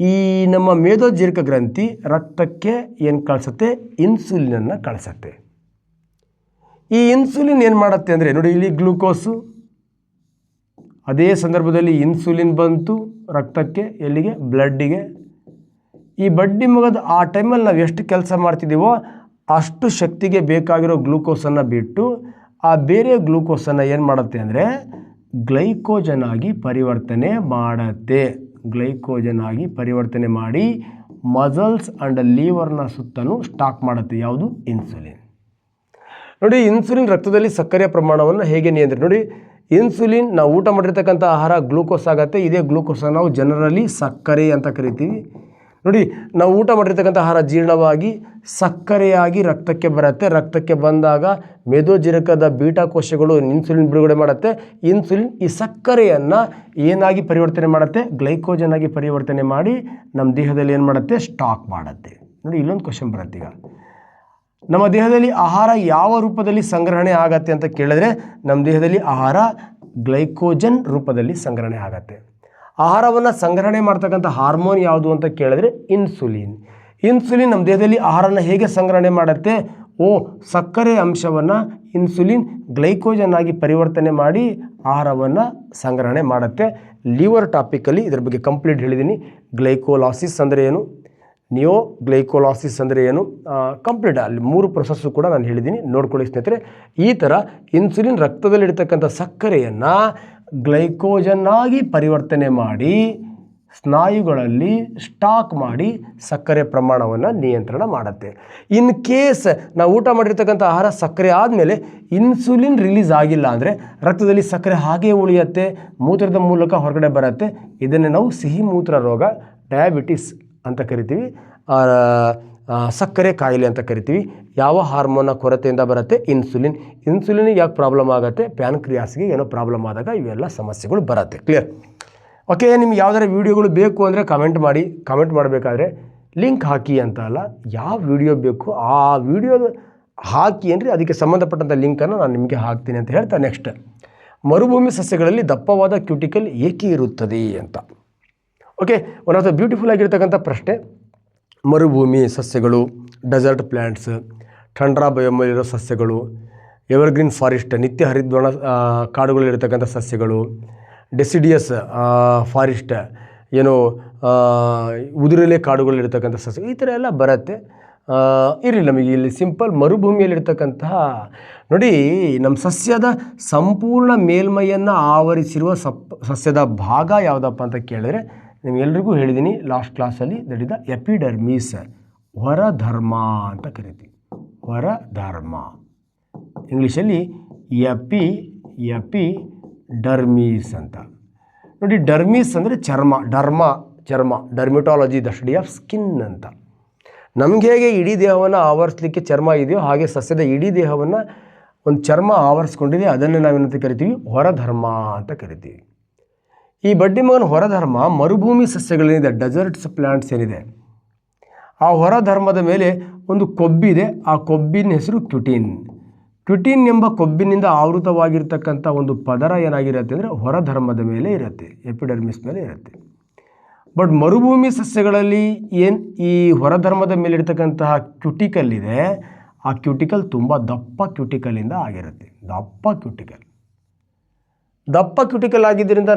ಈ ನಮ್ಮ ಮೇದೋಜೀರಕ ಗ್ರಂಥಿ ರಕ್ತಕ್ಕೆ ಏನು ಕಳಿಸುತ್ತೆ? ಇನ್ಸುಲಿನನ್ನು ಕಳಿಸುತ್ತೆ. ಈ ಇನ್ಸುಲಿನ್ ಏನು ಮಾಡುತ್ತೆ ಅಂದರೆ, ನೋಡಿ ಇಲ್ಲಿ ಗ್ಲೂಕೋಸು, ಅದೇ ಸಂದರ್ಭದಲ್ಲಿ ಇನ್ಸುಲಿನ್ ಬಂತು ರಕ್ತಕ್ಕೆ, ಎಲ್ಲಿಗೆ? ಬ್ಲಡ್ಡಿಗೆ. ಈ ಬಡ್ಡಿ ಮುಗಿದ ಆ ಟೈಮಲ್ಲಿ ನಾವು ಎಷ್ಟು ಕೆಲಸ ಮಾಡ್ತಿದ್ದೀವೋ ಅಷ್ಟು ಶಕ್ತಿಗೆ ಬೇಕಾಗಿರೋ ಗ್ಲೂಕೋಸನ್ನು ಬಿಟ್ಟು ಆ ಬೇರೆ ಗ್ಲೂಕೋಸನ್ನು ಏನು ಮಾಡುತ್ತೆ ಅಂದರೆ ಗ್ಲೈಕೋಜನ್ ಆಗಿ ಪರಿವರ್ತನೆ ಮಾಡುತ್ತೆ. ಗ್ಲೈಕೋಜನ್ ಆಗಿ ಪರಿವರ್ತನೆ ಮಾಡಿ ಮಸಲ್ಸ್ ಆ್ಯಂಡ್ ಲೀವರ್ನ ಸುತ್ತಲೂ ಸ್ಟಾಕ್ ಮಾಡುತ್ತೆ. ಯಾವುದು? ಇನ್ಸುಲಿನ್. ನೋಡಿ, ಇನ್ಸುಲಿನ್ ರಕ್ತದಲ್ಲಿ ಸಕ್ಕರೆಯ ಪ್ರಮಾಣವನ್ನು ಹೇಗೆ ನಿಯಂತ್ರಿಸಿ? ನೋಡಿ, ಇನ್ಸುಲಿನ್ ನಾವು ಊಟ ಮಾಡಿರ್ತಕ್ಕಂಥ ಆಹಾರ ಗ್ಲೂಕೋಸ್ ಆಗುತ್ತೆ. ಇದೇ ಗ್ಲೂಕೋಸನ್ನು ನಾವು ಜನರಲಿ ಸಕ್ಕರೆ ಅಂತ ಕರಿತೀವಿ. ನೋಡಿ, ನಾವು ಊಟ ಮಾಡಿರ್ತಕ್ಕಂಥ ಆಹಾರ ಜೀರ್ಣವಾಗಿ ಸಕ್ಕರೆಯಾಗಿ ರಕ್ತಕ್ಕೆ ಬರುತ್ತೆ. ರಕ್ತಕ್ಕೆ ಬಂದಾಗ ಮೇದೋಜೀರಕದ ಬೀಟಾ ಕೋಶಗಳು ಇನ್ಸುಲಿನ್ ಬಿಡುಗಡೆ ಮಾಡುತ್ತೆ. ಇನ್ಸುಲಿನ್ ಈ ಸಕ್ಕರೆಯನ್ನು ಏನಾಗಿ ಪರಿವರ್ತನೆ ಮಾಡುತ್ತೆ? ಗ್ಲೈಕೋಜನ್ ಆಗಿ ಪರಿವರ್ತನೆ ಮಾಡಿ ನಮ್ಮ ದೇಹದಲ್ಲಿ ಏನು ಮಾಡುತ್ತೆ? ಸ್ಟಾಕ್ ಮಾಡುತ್ತೆ. ನೋಡಿ, ಇಲ್ಲೊಂದು ಕ್ವಶನ್ ಬರುತ್ತೆ. ಈಗ ನಮ್ಮ ದೇಹದಲ್ಲಿ ಆಹಾರ ಯಾವ ರೂಪದಲ್ಲಿ ಸಂಗ್ರಹಣೆ ಆಗತ್ತೆ ಅಂತ ಕೇಳಿದ್ರೆ ನಮ್ಮ ದೇಹದಲ್ಲಿ ಆಹಾರ ಗ್ಲೈಕೋಜನ್ ರೂಪದಲ್ಲಿ ಸಂಗ್ರಹಣೆ ಆಗತ್ತೆ. ಆಹಾರವನ್ನು ಸಂಗ್ರಹಣೆ ಮಾಡ್ತಕ್ಕಂಥ ಹಾರ್ಮೋನ್ ಯಾವುದು ಅಂತ ಕೇಳಿದ್ರೆ ಇನ್ಸುಲಿನ್. ಇನ್ಸುಲಿನ್ ನಮ್ಮ ದೇಹದಲ್ಲಿ ಆಹಾರನ ಹೇಗೆ ಸಂಗ್ರಹಣೆ ಮಾಡುತ್ತೆ? ಸಕ್ಕರೆ ಅಂಶವನ್ನು ಇನ್ಸುಲಿನ್ ಗ್ಲೈಕೋಜನ್ ಆಗಿ ಪರಿವರ್ತನೆ ಮಾಡಿ ಆಹಾರವನ್ನು ಸಂಗ್ರಹಣೆ ಮಾಡುತ್ತೆ. ಲಿವರ್ ಟಾಪಿಕಲ್ಲಿ ಇದ್ರ ಬಗ್ಗೆ ಕಂಪ್ಲೀಟ್ ಹೇಳಿದ್ದೀನಿ. ಗ್ಲೈಕೋಲಾಸಿಸ್ ಅಂದರೆ ಏನು, ನಿಯೋಗ್ಲೈಕೋಲಾಸಿಸ್ ಅಂದರೆ ಏನು, ಕಂಪ್ಲೀಟ್ ಅಲ್ಲಿ 3 ಪ್ರೊಸೆಸ್ಸು ಕೂಡ ನಾನು ಹೇಳಿದ್ದೀನಿ, ನೋಡ್ಕೊಳ್ಳಿ ಸ್ನೇಹಿತರೆ. ಈ ಥರ ಇನ್ಸುಲಿನ್ ರಕ್ತದಲ್ಲಿರ್ತಕ್ಕಂಥ ಸಕ್ಕರೆಯನ್ನು ಗ್ಲೈಕೋಜನ್ ಆಗಿ ಪರಿವರ್ತನೆ ಮಾಡಿ ಸ್ನಾಯುಗಳಲ್ಲಿ ಸ್ಟಾಕ್ ಮಾಡಿ ಸಕ್ಕರೆ ಪ್ರಮಾಣವನ್ನು ನಿಯಂತ್ರಣ ಮಾಡುತ್ತೆ. ಇನ್ ಕೇಸ್ ನಾವು ಊಟ ಮಾಡಿರ್ತಕ್ಕಂಥ ಆಹಾರ ಸಕ್ಕರೆ ಆದಮೇಲೆ ಇನ್ಸುಲಿನ್ ರಿಲೀಸ್ ಆಗಿಲ್ಲ ಅಂದರೆ ರಕ್ತದಲ್ಲಿ ಸಕ್ಕರೆ ಹಾಗೇ ಉಳಿಯುತ್ತೆ, ಮೂತ್ರದ ಮೂಲಕ ಹೊರಗಡೆ ಬರುತ್ತೆ. ಇದನ್ನೇ ನಾವು ಸಿಹಿ ಮೂತ್ರ ರೋಗ, ಡಯಾಬಿಟಿಸ್ ಅಂತ ಕರಿತೀವಿ, ಸಕ್ಕರೆ ಕಾಯಿಲೆ ಅಂತ ಕರಿತೀವಿ. ಯಾವ ಹಾರ್ಮೋನ್ನ ಕೊರತೆಯಿಂದ ಬರುತ್ತೆ? ಇನ್ಸುಲಿನ್. ಇನ್ಸುಲಿನಿಗೆ ಯಾಕೆ ಪ್ರಾಬ್ಲಮ್ ಆಗುತ್ತೆ? ಪ್ಯಾನ್ಕ್ರಿಯಾಸ್ಗೆ ಏನೋ ಪ್ರಾಬ್ಲಮ್ ಆದಾಗ ಇವೆಲ್ಲ ಸಮಸ್ಯೆಗಳು ಬರುತ್ತೆ. ಕ್ಲಿಯರ್? ಓಕೆ, ನಿಮ್ಗೆ ಯಾವ್ದಾರ ವೀಡಿಯೋಗಳು ಬೇಕು ಅಂದರೆ ಕಮೆಂಟ್ ಮಾಡಿ. ಕಮೆಂಟ್ ಮಾಡಬೇಕಾದ್ರೆ ಲಿಂಕ್ ಹಾಕಿ ಅಂತ ಅಲ್ಲ, ಯಾವ ವಿಡಿಯೋ ಬೇಕು ಆ ವಿಡಿಯೋ ಹಾಕಿ ಅಂದರೆ ಅದಕ್ಕೆ ಸಂಬಂಧಪಟ್ಟಂಥ ಲಿಂಕನ್ನು ನಾನು ನಿಮಗೆ ಹಾಕ್ತೀನಿ ಅಂತ ಹೇಳ್ತಾ ನೆಕ್ಸ್ಟ್, ಮರುಭೂಮಿ ಸಸ್ಯಗಳಲ್ಲಿ ದಪ್ಪವಾದ ಕ್ಯೂಟಿಕಲ್ ಏಕೆ ಇರುತ್ತದೆ ಅಂತ. Okay, one of the beautiful ಆಗಿರ್ತಕ್ಕಂಥ ಪ್ರಶ್ನೆ. ಮರುಭೂಮಿ ಸಸ್ಯಗಳು, ಡೆಸರ್ಟ್ ಪ್ಲ್ಯಾಂಟ್ಸ್, ಟಂಡ್ರಾ ಬಯೋಮಲ್ಲಿರೋ ಸಸ್ಯಗಳು, ಎವರ್ಗ್ರೀನ್ ಫಾರೆಸ್ಟ್, ನಿತ್ಯ ಹರಿದ್ವರ್ಣ ಕಾಡುಗಳಲ್ಲಿರ್ತಕ್ಕಂಥ ಸಸ್ಯಗಳು, ಡೆಸಿಡಿಯಸ್ ಫಾರೆಸ್ಟ್, ಏನು ಉದುರೆಲೆ ಕಾಡುಗಳಲ್ಲಿರ್ತಕ್ಕಂಥ ಸಸ್ಯ, ಈ ಥರ ಎಲ್ಲ ಬರುತ್ತೆ. ಇರಲಿ, ನಮಗೆ ಇಲ್ಲಿ ಸಿಂಪಲ್ ಮರುಭೂಮಿಯಲ್ಲಿರ್ತಕ್ಕಂತಹ ನೋಡಿ, ನಮ್ಮ ಸಸ್ಯದ ಸಂಪೂರ್ಣ ಮೇಲ್ಮೈಯನ್ನು ಆವರಿಸಿರುವ ಸಸ್ಯದ ಭಾಗ ಯಾವುದಪ್ಪ ಅಂತ ಕೇಳಿದ್ರೆ ನಿಮಗೆಲ್ರಿಗೂ ಹೇಳಿದ್ದೀನಿ ಲಾಸ್ಟ್ ಕ್ಲಾಸಲ್ಲಿ, ದಟ್ ಇಸ್ ದ ಎಪಿಡರ್ಮಿಸ್, ಹೊರಧರ್ಮ ಅಂತ ಕರಿತೀವಿ. ಹೊರಧರ್ಮ ಇಂಗ್ಲೀಷಲ್ಲಿ ಎಪಿಡರ್ಮಿಸ್ ಅಂತ. ನೋಡಿ, ಡರ್ಮಿಸ್ ಅಂದರೆ ಚರ್ಮ, dermatology, the study of skin ಅಂತ. ನಮ್ಗೆ ಹೇಗೆ ಇಡೀ ದೇಹವನ್ನು ಆವರಿಸಲಿಕ್ಕೆ ಚರ್ಮ ಇದೆಯೋ ಹಾಗೆ ಸಸ್ಯದ ಇಡೀ ದೇಹವನ್ನು ಒಂದು ಚರ್ಮ ಆವರಿಸ್ಕೊಂಡಿದೆ, ಅದನ್ನು ನಾವೇನಂತ ಕರಿತೀವಿ, ಹೊರಧರ್ಮ ಅಂತ ಕರಿತೀವಿ. ಈ ಬಡ್ಡಿ ಮಗನ ಹೊರಧರ್ಮ ಮರುಭೂಮಿ ಸಸ್ಯಗಳೇನಿದೆ, ಡೆಸರ್ಟ್ಸ್ ಪ್ಲಾಂಟ್ಸ್ ಏನಿದೆ, ಆ ಹೊರಧರ್ಮದ ಮೇಲೆ ಒಂದು ಕೊಬ್ಬಿದೆ. ಆ ಕೊಬ್ಬಿನ ಹೆಸರು ಕ್ಯುಟಿನ್ ಎಂಬ ಕೊಬ್ಬಿನಿಂದ ಆವೃತವಾಗಿರ್ತಕ್ಕಂಥ ಒಂದು ಪದರ ಏನಾಗಿರುತ್ತೆ ಅಂದರೆ ಹೊರಧರ್ಮದ ಮೇಲೆ ಇರುತ್ತೆ, ಎಪಿಡರ್ಮಿಸ್ ಮೇಲೆ ಇರುತ್ತೆ. ಬಟ್ ಮರುಭೂಮಿ ಸಸ್ಯಗಳಲ್ಲಿ ಏನು ಈ ಹೊರಧರ್ಮದ ಮೇಲೆ ಇರ್ತಕ್ಕಂತಹ ಕ್ಯುಟಿಕಲ್ ಇದೆ, ಆ ಕ್ಯುಟಿಕಲ್ ತುಂಬ ದಪ್ಪ ಕ್ಯುಟಿಕಲಿಂದ ಆಗಿರುತ್ತೆ. ದಪ್ಪ ಕ್ಯುಟಿಕಲ್ ಆಗಿದ್ದರಿಂದ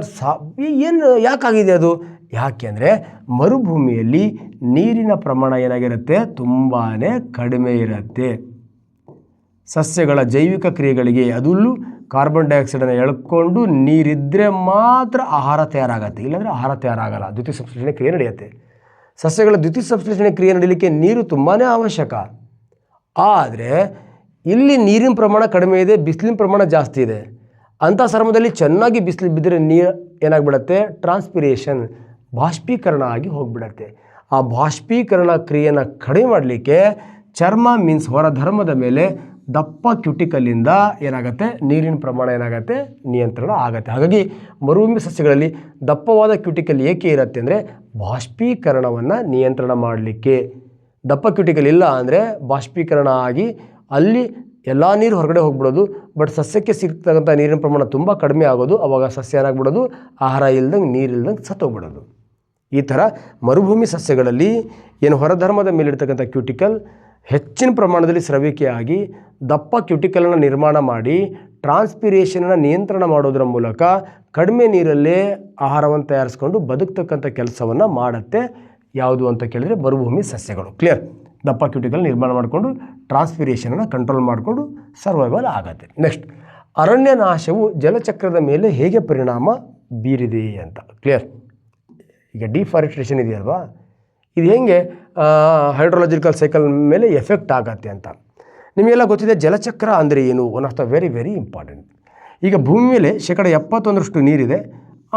ಏನು ಯಾಕಾಗಿದೆ ಅದು? ಯಾಕೆ ಅಂದರೆ ಮರುಭೂಮಿಯಲ್ಲಿ ನೀರಿನ ಪ್ರಮಾಣ ಏನಾಗಿರುತ್ತೆ, ತುಂಬಾ ಕಡಿಮೆ ಇರುತ್ತೆ. ಸಸ್ಯಗಳ ಜೈವಿಕ ಕ್ರಿಯೆಗಳಿಗೆ ಅದರಲ್ಲೂ ಕಾರ್ಬನ್ ಡೈಆಕ್ಸೈಡನ್ನು ಎಳ್ಕೊಂಡು ನೀರಿದ್ದರೆ ಮಾತ್ರ ಆಹಾರ ತಯಾರಾಗತ್ತೆ, ಇಲ್ಲಾಂದರೆ ಆಹಾರ ತಯಾರಾಗಲ್ಲ. ದ್ಯುತಿ ಸಂಶ್ಲೇಷಣೆ ಕ್ರಿಯೆ ನಡೆಯುತ್ತೆ. ಸಸ್ಯಗಳ ದ್ಯುತಿ ಸಂಶ್ಲೇಷಣೆ ಕ್ರಿಯೆ ನಡೀಲಿಕ್ಕೆ ನೀರು ತುಂಬಾ ಅವಶ್ಯಕ. ಆದರೆ ಇಲ್ಲಿ ನೀರಿನ ಪ್ರಮಾಣ ಕಡಿಮೆ ಇದೆ, ಬಿಸಿಲಿನ ಪ್ರಮಾಣ ಜಾಸ್ತಿ ಇದೆ. ಅಂಥ ಸಂದರ್ಭದಲ್ಲಿ ಚೆನ್ನಾಗಿ ಬಿಸಿಲು ಬಿದ್ದರೆ ನೀರು ಏನಾಗ್ಬಿಡತ್ತೆ, ಟ್ರಾನ್ಸ್ಪಿರೇಷನ್, ಬಾಷ್ಪೀಕರಣ ಆಗಿ ಹೋಗಿಬಿಡತ್ತೆ. ಆ ಬಾಷ್ಪೀಕರಣ ಕ್ರಿಯೆಯನ್ನು ಕಡಿಮೆ ಮಾಡಲಿಕ್ಕೆ ಚರ್ಮ ಮೀನ್ಸ್ ಹೊರಧರ್ಮದ ಮೇಲೆ ದಪ್ಪ ಕ್ಯುಟಿಕಲ್ಲಿಂದ ಏನಾಗುತ್ತೆ, ನೀರಿನ ಪ್ರಮಾಣ ಏನಾಗುತ್ತೆ, ನಿಯಂತ್ರಣ ಆಗುತ್ತೆ. ಹಾಗಾಗಿ ಮರುಭೂಮಿ ಸಸ್ಯಗಳಲ್ಲಿ ದಪ್ಪವಾದ ಕ್ಯುಟಿಕಲ್ ಏಕೆ ಇರುತ್ತೆ ಅಂದರೆ ಬಾಷ್ಪೀಕರಣವನ್ನು ನಿಯಂತ್ರಣ ಮಾಡಲಿಕ್ಕೆ. ದಪ್ಪ ಕ್ಯುಟಿಕಲ್ ಇಲ್ಲ ಅಂದರೆ ಬಾಷ್ಪೀಕರಣ ಆಗಿ ಅಲ್ಲಿ ಎಲ್ಲ ನೀರು ಹೊರಗಡೆ ಹೋಗ್ಬಿಡೋದು. ಬಟ್ ಸಸ್ಯಕ್ಕೆ ಸಿಗ್ತಕ್ಕಂಥ ನೀರಿನ ಪ್ರಮಾಣ ತುಂಬ ಕಡಿಮೆ ಆಗೋದು. ಆವಾಗ ಸಸ್ಯ ಏನಾಗ್ಬಿಡೋದು, ಆಹಾರ ಇಲ್ದಂಗೆ ನೀರಿಲ್ದಂಗೆ ಸತ್ತೋಗ್ಬಿಡೋದು. ಈ ಥರ ಮರುಭೂಮಿ ಸಸ್ಯಗಳಲ್ಲಿ ಏನು ಹೊರಧರ್ಮದ ಮೇಲಿರ್ತಕ್ಕಂಥ ಕ್ಯುಟಿಕಲ್ ಹೆಚ್ಚಿನ ಪ್ರಮಾಣದಲ್ಲಿ ಸ್ರವಿಕೆಯಾಗಿ ದಪ್ಪ ಕ್ಯುಟಿಕಲನ್ನು ನಿರ್ಮಾಣ ಮಾಡಿ ಟ್ರಾನ್ಸ್ಪಿರೇಷನನ್ನು ನಿಯಂತ್ರಣ ಮಾಡೋದರ ಮೂಲಕ ಕಡಿಮೆ ನೀರಲ್ಲೇ ಆಹಾರವನ್ನು ತಯಾರಿಸ್ಕೊಂಡು ಬದುಕ್ತಕ್ಕಂಥ ಕೆಲಸವನ್ನು ಮಾಡುತ್ತೆ. ಯಾವುದು ಅಂತ ಕೇಳಿದರೆ ಮರುಭೂಮಿ ಸಸ್ಯಗಳು. ಕ್ಲಿಯರ್? ದಪ್ಪ ಕ್ಯುಟಿಕಲ್ ನಿರ್ಮಾಣ ಮಾಡಿಕೊಂಡು ಟ್ರಾನ್ಸ್ಪಿರೇಷನನ್ನು ಕಂಟ್ರೋಲ್ ಮಾಡಿಕೊಂಡು ಸರ್ವೈವಲ್ ಆಗುತ್ತೆ. ನೆಕ್ಸ್ಟ್, ಅರಣ್ಯ ನಾಶವು ಜಲಚಕ್ರದ ಮೇಲೆ ಹೇಗೆ ಪರಿಣಾಮ ಬೀರಿದೆ ಅಂತ. ಕ್ಲಿಯರ್? ಈಗ ಡಿಫಾರೆಸ್ಟೇಷನ್ ಇದೆಯಲ್ವಾ, ಇದು ಹೇಗೆ ಹೈಡ್ರೋಲಾಜಿಕಲ್ ಸೈಕಲ್ ಮೇಲೆ ಎಫೆಕ್ಟ್ ಆಗತ್ತೆ ಅಂತ ನಿಮಗೆಲ್ಲ ಗೊತ್ತಿದೆ. ಜಲಚಕ್ರ ಅಂದರೆ ಏನು? One of the very very important. ಈಗ ಭೂಮಿ ಮೇಲೆ 71% ನೀರಿದೆ.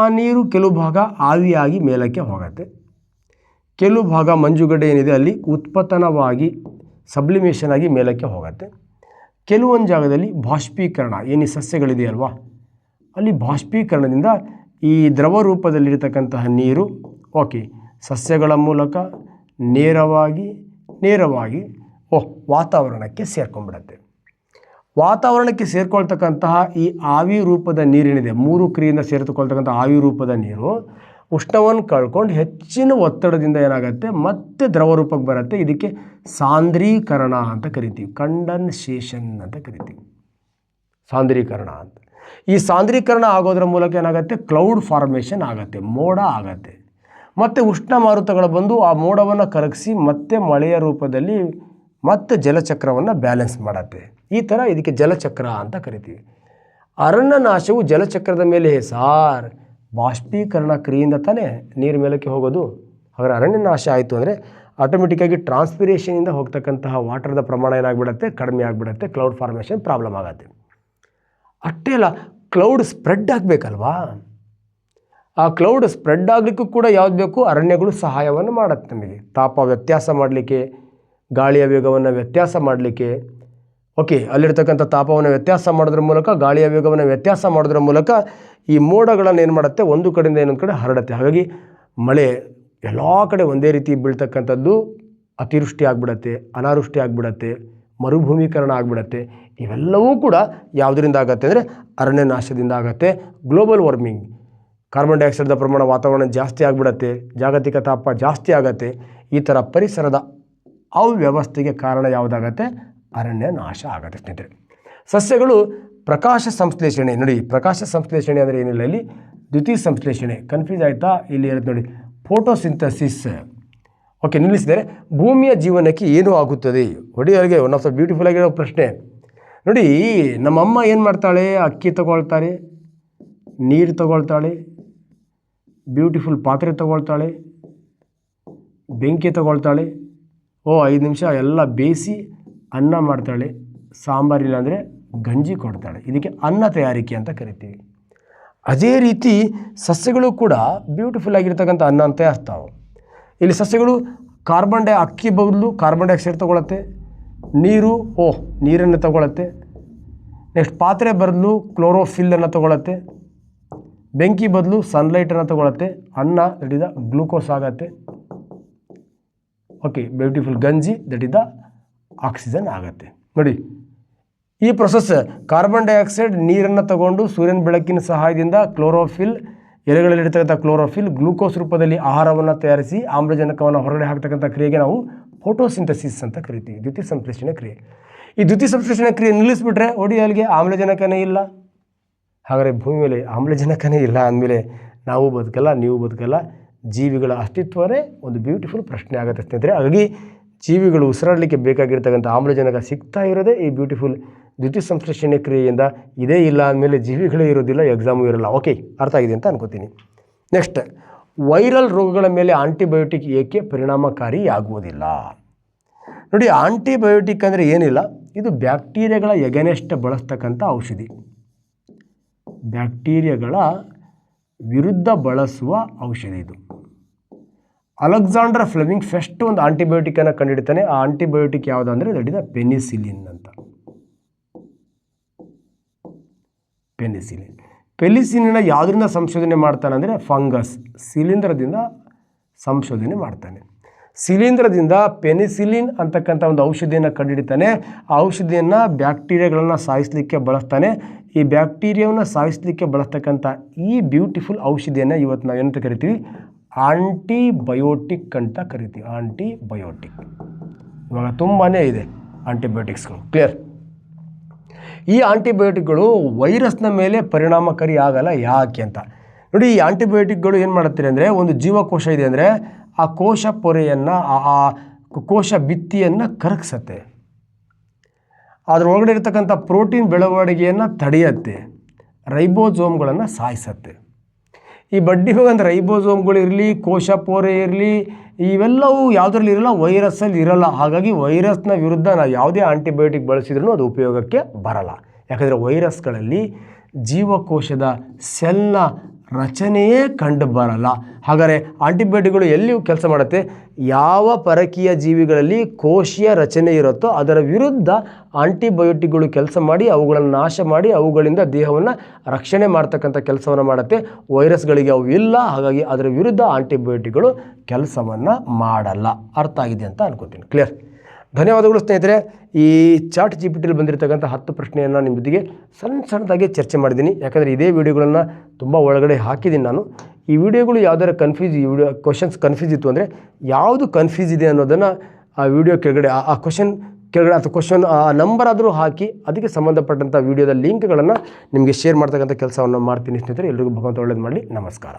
ಆ ನೀರು ಕೆಲವು ಭಾಗ ಆವಿಯಾಗಿ ಮೇಲಕ್ಕೆ ಹೋಗುತ್ತೆ, ಕೆಲವು ಭಾಗ ಮಂಜುಗಡ್ಡೆ ಏನಿದೆ ಅಲ್ಲಿ ಉತ್ಪತನವಾಗಿ ಸಬ್ಲಿಮೇಷನ್ ಆಗಿ ಮೇಲಕ್ಕೆ ಹೋಗುತ್ತೆ. ಕೆಲವೊಂದು ಜಾಗದಲ್ಲಿ ಬಾಷ್ಪೀಕರಣ, ಏನು ಸಸ್ಯಗಳಿದೆಯಲ್ವಾ ಅಲ್ಲಿ ಬಾಷ್ಪೀಕರಣದಿಂದ ಈ ದ್ರವ ರೂಪದಲ್ಲಿರತಕ್ಕಂತಹ ನೀರು ಸಸ್ಯಗಳ ಮೂಲಕ ನೇರವಾಗಿ ವಾತಾವರಣಕ್ಕೆ ಸೇರ್ಕೊಂಡ್ಬಿಡುತ್ತೆ. ವಾತಾವರಣಕ್ಕೆ ಸೇರ್ಕೊಳ್ತಕ್ಕಂತಹ ಈ ಆವಿ ರೂಪದ ನೀರೇನಿದೆ, 3 ಕ್ರಿಯೆಯಿಂದ ಸೇರಿಕೊಳ್ತಕ್ಕಂಥ ಆವಿ ರೂಪದ ನೀರು ಉಷ್ಣವನ್ನು ಕಳ್ಕೊಂಡು ಹೆಚ್ಚಿನ ಒತ್ತಡದಿಂದ ಏನಾಗುತ್ತೆ, ಮತ್ತೆ ದ್ರವ ರೂಪಕ್ಕೆ ಬರುತ್ತೆ. ಇದಕ್ಕೆ ಸಾಂದ್ರೀಕರಣ ಅಂತ ಕರಿತೀವಿ, ಕಂಡನ್ಸೇಷನ್ ಅಂತ ಕರಿತೀವಿ, ಸಾಂದ್ರೀಕರಣ ಅಂತ. ಈ ಸಾಂದ್ರೀಕರಣ ಆಗೋದ್ರ ಮೂಲಕ ಏನಾಗುತ್ತೆ, ಕ್ಲೌಡ್ ಫಾರ್ಮೇಷನ್ ಆಗುತ್ತೆ, ಮೋಡ ಆಗುತ್ತೆ. ಮತ್ತು ಉಷ್ಣ ಮಾರುತಗಳು ಬಂದು ಆ ಮೋಡವನ್ನು ಕರಗಿಸಿ ಮತ್ತೆ ಮಳೆಯ ರೂಪದಲ್ಲಿ ಮತ್ತೆ ಜಲಚಕ್ರವನ್ನು ಬ್ಯಾಲೆನ್ಸ್ ಮಾಡುತ್ತೆ. ಈ ಥರ ಇದಕ್ಕೆ ಜಲಚಕ್ರ ಅಂತ ಕರಿತೀವಿ. ಅರಣ್ಯ ನಾಶವು ಜಲಚಕ್ರದ ಮೇಲೆ ಬಾಷ್ಪೀಕರಣ ಕ್ರಿಯೆಯಿಂದ ತಾನೇ ನೀರು ಮೇಲಕ್ಕೆ ಹೋಗೋದು. ಹಾಗಾದ್ರೆ ಅರಣ್ಯ ನಾಶ ಆಯಿತು ಅಂದರೆ ಆಟೋಮೆಟಿಕ್ಕಾಗಿ ಟ್ರಾನ್ಸ್ಪಿರೇಷನಿಂದ ಹೋಗ್ತಕ್ಕಂತಹ ವಾಟರ್ದ ಪ್ರಮಾಣ ಏನಾಗ್ಬಿಡುತ್ತೆ, ಕಡಿಮೆ ಆಗಿಬಿಡುತ್ತೆ, ಕ್ಲೌಡ್ ಫಾರ್ಮೇಷನ್ ಪ್ರಾಬ್ಲಮ್ ಆಗುತ್ತೆ. ಅಷ್ಟೇ ಅಲ್ಲ, ಕ್ಲೌಡ್ ಸ್ಪ್ರೆಡ್ ಆಗಬೇಕಲ್ವಾ, ಆ ಕ್ಲೌಡ್ ಸ್ಪ್ರೆಡ್ ಆಗಲಿಕ್ಕೂ ಕೂಡ ಯಾವ್ದು ಬೇಕು, ಅರಣ್ಯಗಳು ಸಹಾಯವನ್ನು ಮಾಡುತ್ತೆ ನಮಗೆ. ತಾಪ ವ್ಯತ್ಯಾಸ ಮಾಡಲಿಕ್ಕೆ, ಗಾಳಿಯ ವೇಗವನ್ನು ವ್ಯತ್ಯಾಸ ಮಾಡಲಿಕ್ಕೆ, ಅಲ್ಲಿರ್ತಕ್ಕಂಥ ತಾಪವನ್ನು ವ್ಯತ್ಯಾಸ ಮಾಡೋದ್ರ ಮೂಲಕ, ಗಾಳಿಯ ವೇಗವನ್ನು ವ್ಯತ್ಯಾಸ ಮಾಡೋದ್ರ ಮೂಲಕ ಈ ಮೋಡಗಳನ್ನು ಏನು ಮಾಡುತ್ತೆ, ಒಂದು ಕಡೆಯಿಂದ ಇನ್ನೊಂದು ಕಡೆ ಹರಡುತ್ತೆ. ಹಾಗಾಗಿ ಮಳೆ ಎಲ್ಲ ಕಡೆ ಒಂದೇ ರೀತಿ ಬೀಳ್ತಕ್ಕಂಥದ್ದು ಅತಿವೃಷ್ಟಿ ಆಗಿಬಿಡತ್ತೆ, ಅನಾವೃಷ್ಟಿ ಆಗಿಬಿಡತ್ತೆ, ಮರುಭೂಮೀಕರಣ ಆಗಿಬಿಡತ್ತೆ. ಇವೆಲ್ಲವೂ ಕೂಡ ಯಾವುದರಿಂದ ಆಗುತ್ತೆ ಅಂದರೆ ಅರಣ್ಯ ನಾಶದಿಂದ ಆಗುತ್ತೆ. ಗ್ಲೋಬಲ್ ವಾರ್ಮಿಂಗ್, ಕಾರ್ಬನ್ ಡೈಆಕ್ಸೈಡ್ದ ಪ್ರಮಾಣ ವಾತಾವರಣ ಜಾಸ್ತಿ ಆಗಿಬಿಡತ್ತೆ, ಜಾಗತಿಕ ತಾಪ ಜಾಸ್ತಿ ಆಗುತ್ತೆ. ಈ ಥರ ಪರಿಸರದ ಅವ್ಯವಸ್ಥೆಗೆ ಕಾರಣ ಯಾವುದಾಗತ್ತೆ, ಅರಣ್ಯ ನಾಶ ಆಗುತ್ತೆ ಸ್ನೇಹಿತರೆ. ಸಸ್ಯಗಳು ಪ್ರಕಾಶ ಸಂಶ್ಲೇಷಣೆ, ನೋಡಿ ಪ್ರಕಾಶ ಸಂಶ್ಲೇಷಣೆ ಅಂದರೆ ಏನಿಲ್ಲ, ಇಲ್ಲಿ ದ್ಯುತಿ ಸಂಶ್ಲೇಷಣೆ, ಕನ್ಫ್ಯೂಸ್ ಆಯಿತಾ, ಇಲ್ಲಿ ಇರುತ್ತೆ ನೋಡಿ ಫೋಟೋಸಿಂಥಸಿಸ್. ಓಕೆ, ನಿಲ್ಲಿಸಿದರೆ ಭೂಮಿಯ ಜೀವನಕ್ಕೆ ಏನು ಆಗುತ್ತದೆ? ಒಡಿಯವರಿಗೆ ಒನ್ ಆಫ್ ದ ಬ್ಯೂಟಿಫುಲ್ ಆಗಿರೋ ಪ್ರಶ್ನೆ. ನೋಡಿ, ನಮ್ಮಮ್ಮ ಏನು ಮಾಡ್ತಾಳೆ, ಅಕ್ಕಿ ತಗೊಳ್ತಾರೆ, ನೀರು ತಗೊಳ್ತಾಳೆ, ಬ್ಯೂಟಿಫುಲ್ ಪಾತ್ರೆ ತಗೊಳ್ತಾಳೆ, ಬೆಂಕಿ ತಗೊಳ್ತಾಳೆ, 5 ನಿಮಿಷ ಎಲ್ಲ ಬೇಯಿಸಿ ಅನ್ನ ಮಾಡ್ತಾಳೆ, ಸಾಂಬಾರಿಲ್ಲ ಅಂದರೆ ಗಂಜಿ ಕೊಡ್ತಾಳೆ. ಇದಕ್ಕೆ ಅನ್ನ ತಯಾರಿಕೆ ಅಂತ ಕರಿತೀವಿ. ಅದೇ ರೀತಿ ಸಸ್ಯಗಳು ಕೂಡ ಬ್ಯೂಟಿಫುಲ್ ಆಗಿರ್ತಕ್ಕಂಥ ಅನ್ನ ಅಂತ ತಯಾರಿಸ್ತಾವೆ. ಇಲ್ಲಿ ಸಸ್ಯಗಳು ಅಕ್ಕಿ ಬದಲು ಕಾರ್ಬನ್ ಡೈಆಕ್ಸೈಡ್ ತೊಗೊಳತ್ತೆ, ನೀರನ್ನು ತಗೊಳತ್ತೆ, ನೆಕ್ಸ್ಟ್ ಪಾತ್ರೆ ಬದಲು ಕ್ಲೋರೋಫಿಲ್ಲನ್ನು ತೊಗೊಳತ್ತೆ, ಬೆಂಕಿ ಬದಲು ಸನ್ಲೈಟನ್ನು ತೊಗೊಳತ್ತೆ, ಅನ್ನ ದಟ್ ಇಸ್ ದ ಗ್ಲೂಕೋಸ್ ಆಗತ್ತೆ. ಓಕೆ, ಬ್ಯೂಟಿಫುಲ್ ಗಂಜಿ ದಟ್ ಇಸ್ ದ ಆಕ್ಸಿಜನ್ ಆಗುತ್ತೆ. ನೋಡಿ, ಈ ಪ್ರೊಸೆಸ್ ಕಾರ್ಬನ್ ಡೈಆಕ್ಸೈಡ್ ನೀರನ್ನು ತಗೊಂಡು ಸೂರ್ಯನ ಬೆಳಕಿನ ಸಹಾಯದಿಂದ ಕ್ಲೋರೋಫಿಲ್, ಎಲೆಗಳಲ್ಲಿರ್ತಕ್ಕಂಥ ಕ್ಲೋರೋಫಿಲ್ ಗ್ಲೂಕೋಸ್ ರೂಪದಲ್ಲಿ ಆಹಾರವನ್ನು ತಯಾರಿಸಿ ಆಮ್ಲಜನಕವನ್ನು ಹೊರಗಡೆ ಹಾಕ್ತಕ್ಕಂಥ ಕ್ರಿಯೆಗೆ ನಾವು ಫೋಟೋಸಿಂಥಸಿಸ್ ಅಂತ ಕರಿತೀವಿ, ದ್ಯುತಿ ಸಂಶ್ಲೇಷಣೆ ಕ್ರಿಯೆ. ಈ ದ್ಯುತಿ ಸಂಶ್ಲೇಷಣೆ ಕ್ರಿಯೆ ನಿಲ್ಲಿಸ್ಬಿಟ್ರೆ ಅಲ್ಲಿಗೆ ಆಮ್ಲಜನಕನೇ ಇಲ್ಲ. ಹಾಗಾದರೆ ಭೂಮಿ ಮೇಲೆ ಆಮ್ಲಜನಕನೇ ಇಲ್ಲ ಅಂದಮೇಲೆ ನಾವು ಬದುಕಲ್ಲ, ನೀವು ಬದುಕಲ್ಲ, ಜೀವಿಗಳ ಅಸ್ತಿತ್ವನೇ ಒಂದು ಬ್ಯೂಟಿಫುಲ್ ಪ್ರಶ್ನೆ ಆಗುತ್ತೆ ಸ್ನೇಹಿತರೆ. ಹಾಗಾಗಿ ಜೀವಿಗಳು ಉಸಿರಾಡಲಿಕ್ಕೆ ಬೇಕಾಗಿರ್ತಕ್ಕಂಥ ಆಮ್ಲಜನಕ ಸಿಗ್ತಾ ಇರೋದೇ ಈ ಬ್ಯೂಟಿಫುಲ್ ದ್ಯುತಿ ಸಂಶ್ಲೇಷಣೆ ಕ್ರಿಯೆಯಿಂದ. ಇದೇ ಇಲ್ಲ ಅಂದಮೇಲೆ ಜೀವಿಗಳೇ ಇರೋದಿಲ್ಲ, ಎಕ್ಸಾಮು ಇರೋಲ್ಲ. ಓಕೆ, ಅರ್ಥ ಆಗಿದೆ ಅಂತ ಅನ್ಕೋತೀನಿ. ನೆಕ್ಸ್ಟ್, ವೈರಲ್ ರೋಗಗಳ ಮೇಲೆ ಆಂಟಿಬಯೋಟಿಕ್ ಏಕೆ ಪರಿಣಾಮಕಾರಿಯಾಗುವುದಿಲ್ಲ? ನೋಡಿ, ಆಂಟಿಬಯೋಟಿಕ್ ಅಂದರೆ ಏನಿಲ್ಲ, ಇದು ಬ್ಯಾಕ್ಟೀರಿಯಾಗಳ ಎಗನೆಸ್ಟ್ ಬಳಸ್ತಕ್ಕಂಥ ಔಷಧಿ, ಬ್ಯಾಕ್ಟೀರಿಯಾಗಳ ವಿರುದ್ಧ ಬಳಸುವ ಔಷಧಿ ಇದು. ಅಲೆಕ್ಸಾಂಡರ್ ಫ್ಲೆಮಿಂಗ್ ಫಸ್ಟ್ ಒಂದು ಆಂಟಿಬಯೋಟಿಕನ್ನು ಕಂಡುಹಿಡಿತಾನೆ. ಆ ಆಂಟಿಬಯೋಟಿಕ್ ಯಾವುದು ಅಂದರೆ ದಟ್ ಇಸ್ ದ ಪೆನಿಸಿಲಿನ್ ಅಂತ. ಪೆನಿಸಿಲಿನ ಯಾವುದರಿಂದ ಸಂಶೋಧನೆ ಮಾಡ್ತಾನೆ ಅಂದರೆ ಫಂಗಸ್, ಶಿಲೀಂಧ್ರದಿಂದ ಸಂಶೋಧನೆ ಮಾಡ್ತಾನೆ. ಶಿಲೀಂಧ್ರದಿಂದ ಪೆನಿಸಿಲಿನ್ ಅಂತಕ್ಕಂಥ ಒಂದು ಔಷಧಿಯನ್ನು ಕಂಡುಹಿಡಿತಾನೆ. ಆ ಔಷಧಿಯನ್ನು ಬ್ಯಾಕ್ಟೀರಿಯಾಗಳನ್ನು ಸಾಯಿಸಲಿಕ್ಕೆ ಬಳಸ್ತಾನೆ. ಈ ಬ್ಯಾಕ್ಟೀರಿಯಾವನ್ನು ಸಾಯಿಸಲಿಕ್ಕೆ ಬಳಸ್ತಕ್ಕಂಥ ಈ ಬ್ಯೂಟಿಫುಲ್ ಔಷಧಿಯನ್ನು ಇವತ್ತು ನಾವು ಏನಂತ ಕರಿತೀವಿ, ಆಂಟಿಬಯೋಟಿಕ್ ಅಂತ ಕರಿತೀವಿ. ಆಂಟಿಬಯೋಟಿಕ್ ಇವಾಗ ತುಂಬಾ ಇದೆ ಆಂಟಿಬಯೋಟಿಕ್ಸ್ಗಳು, ಕ್ಲಿಯರ್. ಈ ಆಂಟಿಬಯೋಟಿಕ್ಗಳು ವೈರಸ್ನ ಮೇಲೆ ಪರಿಣಾಮಕಾರಿ ಆಗಲ್ಲ. ಯಾಕೆ ಅಂತ ನೋಡಿ, ಈ ಆಂಟಿಬಯೋಟಿಕ್ಗಳು ಏನು ಮಾಡುತ್ತಾರೆ ಅಂದರೆ, ಒಂದು ಜೀವಕೋಶ ಇದೆ ಅಂದರೆ ಆ ಕೋಶ ಪೊರೆಯನ್ನು, ಆ ಕೋಶ ಭಿತ್ತಿಯನ್ನು ಕರಗಿಸುತ್ತೆ, ಅದರೊಳಗಡೆ ಇರತಕ್ಕಂಥ ಪ್ರೋಟೀನ್ ಬೆಳವಣಿಗೆಯನ್ನು ತಡೆಯುತ್ತೆ, ರೈಬೋಸೋಮ್ಗಳನ್ನು ಸಾಯಿಸುತ್ತೆ. ಈ ಬಡ್ಡಿ ಹೋಗಂತ ರೈಬೋಸೋಮ್ಗಳು ಇರಲಿ, ಕೋಶ ಪೊರೆ ಇರಲಿ, ಇವೆಲ್ಲವೂ ಯಾವುದರಲ್ಲಿ ಇರಲ್ಲ, ವೈರಸ್ಸಲ್ಲಿ ಇರಲ್ಲ. ಹಾಗಾಗಿ ವೈರಸ್ನ ವಿರುದ್ಧ ನಾವು ಯಾವುದೇ ಆಂಟಿಬಯೋಟಿಕ್ ಬಳಸಿದ್ರೂ ಅದು ಉಪಯೋಗಕ್ಕೆ ಬರಲ್ಲ. ಯಾಕಂದರೆ ವೈರಸ್ಗಳಲ್ಲಿ ಜೀವಕೋಶದ ಸೆಲ್ನ ರಚನೆಯೇ ಕಂಡು ಬರಲ್ಲ. ಹಾಗಾದರೆ ಆಂಟಿಬಯೋಟಿಕ್ಗಳು ಎಲ್ಲಿಯೂ ಕೆಲಸ ಮಾಡುತ್ತೆ, ಯಾವ ಪರಕೀಯ ಜೀವಿಗಳಲ್ಲಿ ಕೋಶೀಯ ರಚನೆ ಇರುತ್ತೋ ಅದರ ವಿರುದ್ಧ ಆಂಟಿಬಯೋಟಿಕ್ಗಳು ಕೆಲಸ ಮಾಡಿ ಅವುಗಳನ್ನು ನಾಶ ಮಾಡಿ ಅವುಗಳಿಂದ ದೇಹವನ್ನು ರಕ್ಷಣೆ ಮಾಡ್ತಕ್ಕಂಥ ಕೆಲಸವನ್ನು ಮಾಡುತ್ತೆ. ವೈರಸ್ಗಳಿಗೆ ಅವು ಇಲ್ಲ, ಹಾಗಾಗಿ ಅದರ ವಿರುದ್ಧ ಆಂಟಿಬಯೋಟಿಕ್ಗಳು ಕೆಲಸವನ್ನು ಮಾಡಲ್ಲ. ಅರ್ಥ ಆಗಿದೆ ಅಂತ ಅನ್ಕೋತೀನಿ, ಕ್ಲಿಯರ್. ಧನ್ಯವಾದಗಳು ಸ್ನೇಹಿತರೆ. ಈ ಚಾಟ್ GPT ಬಂದಿರತಕ್ಕಂಥ 10 ಪ್ರಶ್ನೆಯನ್ನು ನಿಮ್ಮ ಜೊತೆಗೆ ಸಣ್ಣದಾಗಿ ಚರ್ಚೆ ಮಾಡಿದ್ದೀನಿ. ಯಾಕಂದರೆ ಇದೇ ವಿಡಿಯೋಗಳನ್ನು ತುಂಬ ಒಳಗಡೆ ಹಾಕಿದ್ದೀನಿ ನಾನು. ಈ ವಿಡಿಯೋಗಳು ಯಾವ್ದಾರು ಕ್ವಶನ್ಸ್ ಕನ್ಫ್ಯೂಸ್ ಇತ್ತು ಅಂದರೆ, ಯಾವುದು ಕನ್ಫ್ಯೂಸ್ ಇದೆ ಅನ್ನೋದನ್ನು ಆ ವಿಡಿಯೋ ಕೆಳಗಡೆ ಆ ಕ್ವಶನ್ ಕೆಳಗಡೆ ಅಥವಾ ಕ್ವಶನ್ ಆ ನಂಬರ್ ಆದರೂ ಹಾಕಿ ಅದಕ್ಕೆ ಸಂಬಂಧಪಟ್ಟಂಥ ವಿಡಿಯೋದ ಲಿಂಕ್ಗಳನ್ನು ನಿಮಗೆ ಶೇರ್ ಮಾಡ್ತಕ್ಕಂಥ ಕೆಲಸವನ್ನು ಮಾಡ್ತೀನಿ ಸ್ನೇಹಿತರೆ. ಎಲ್ರಿಗೂ ಭಗವಂತ ಒಳ್ಳೇದು ಮಾಡಲಿ. ನಮಸ್ಕಾರ.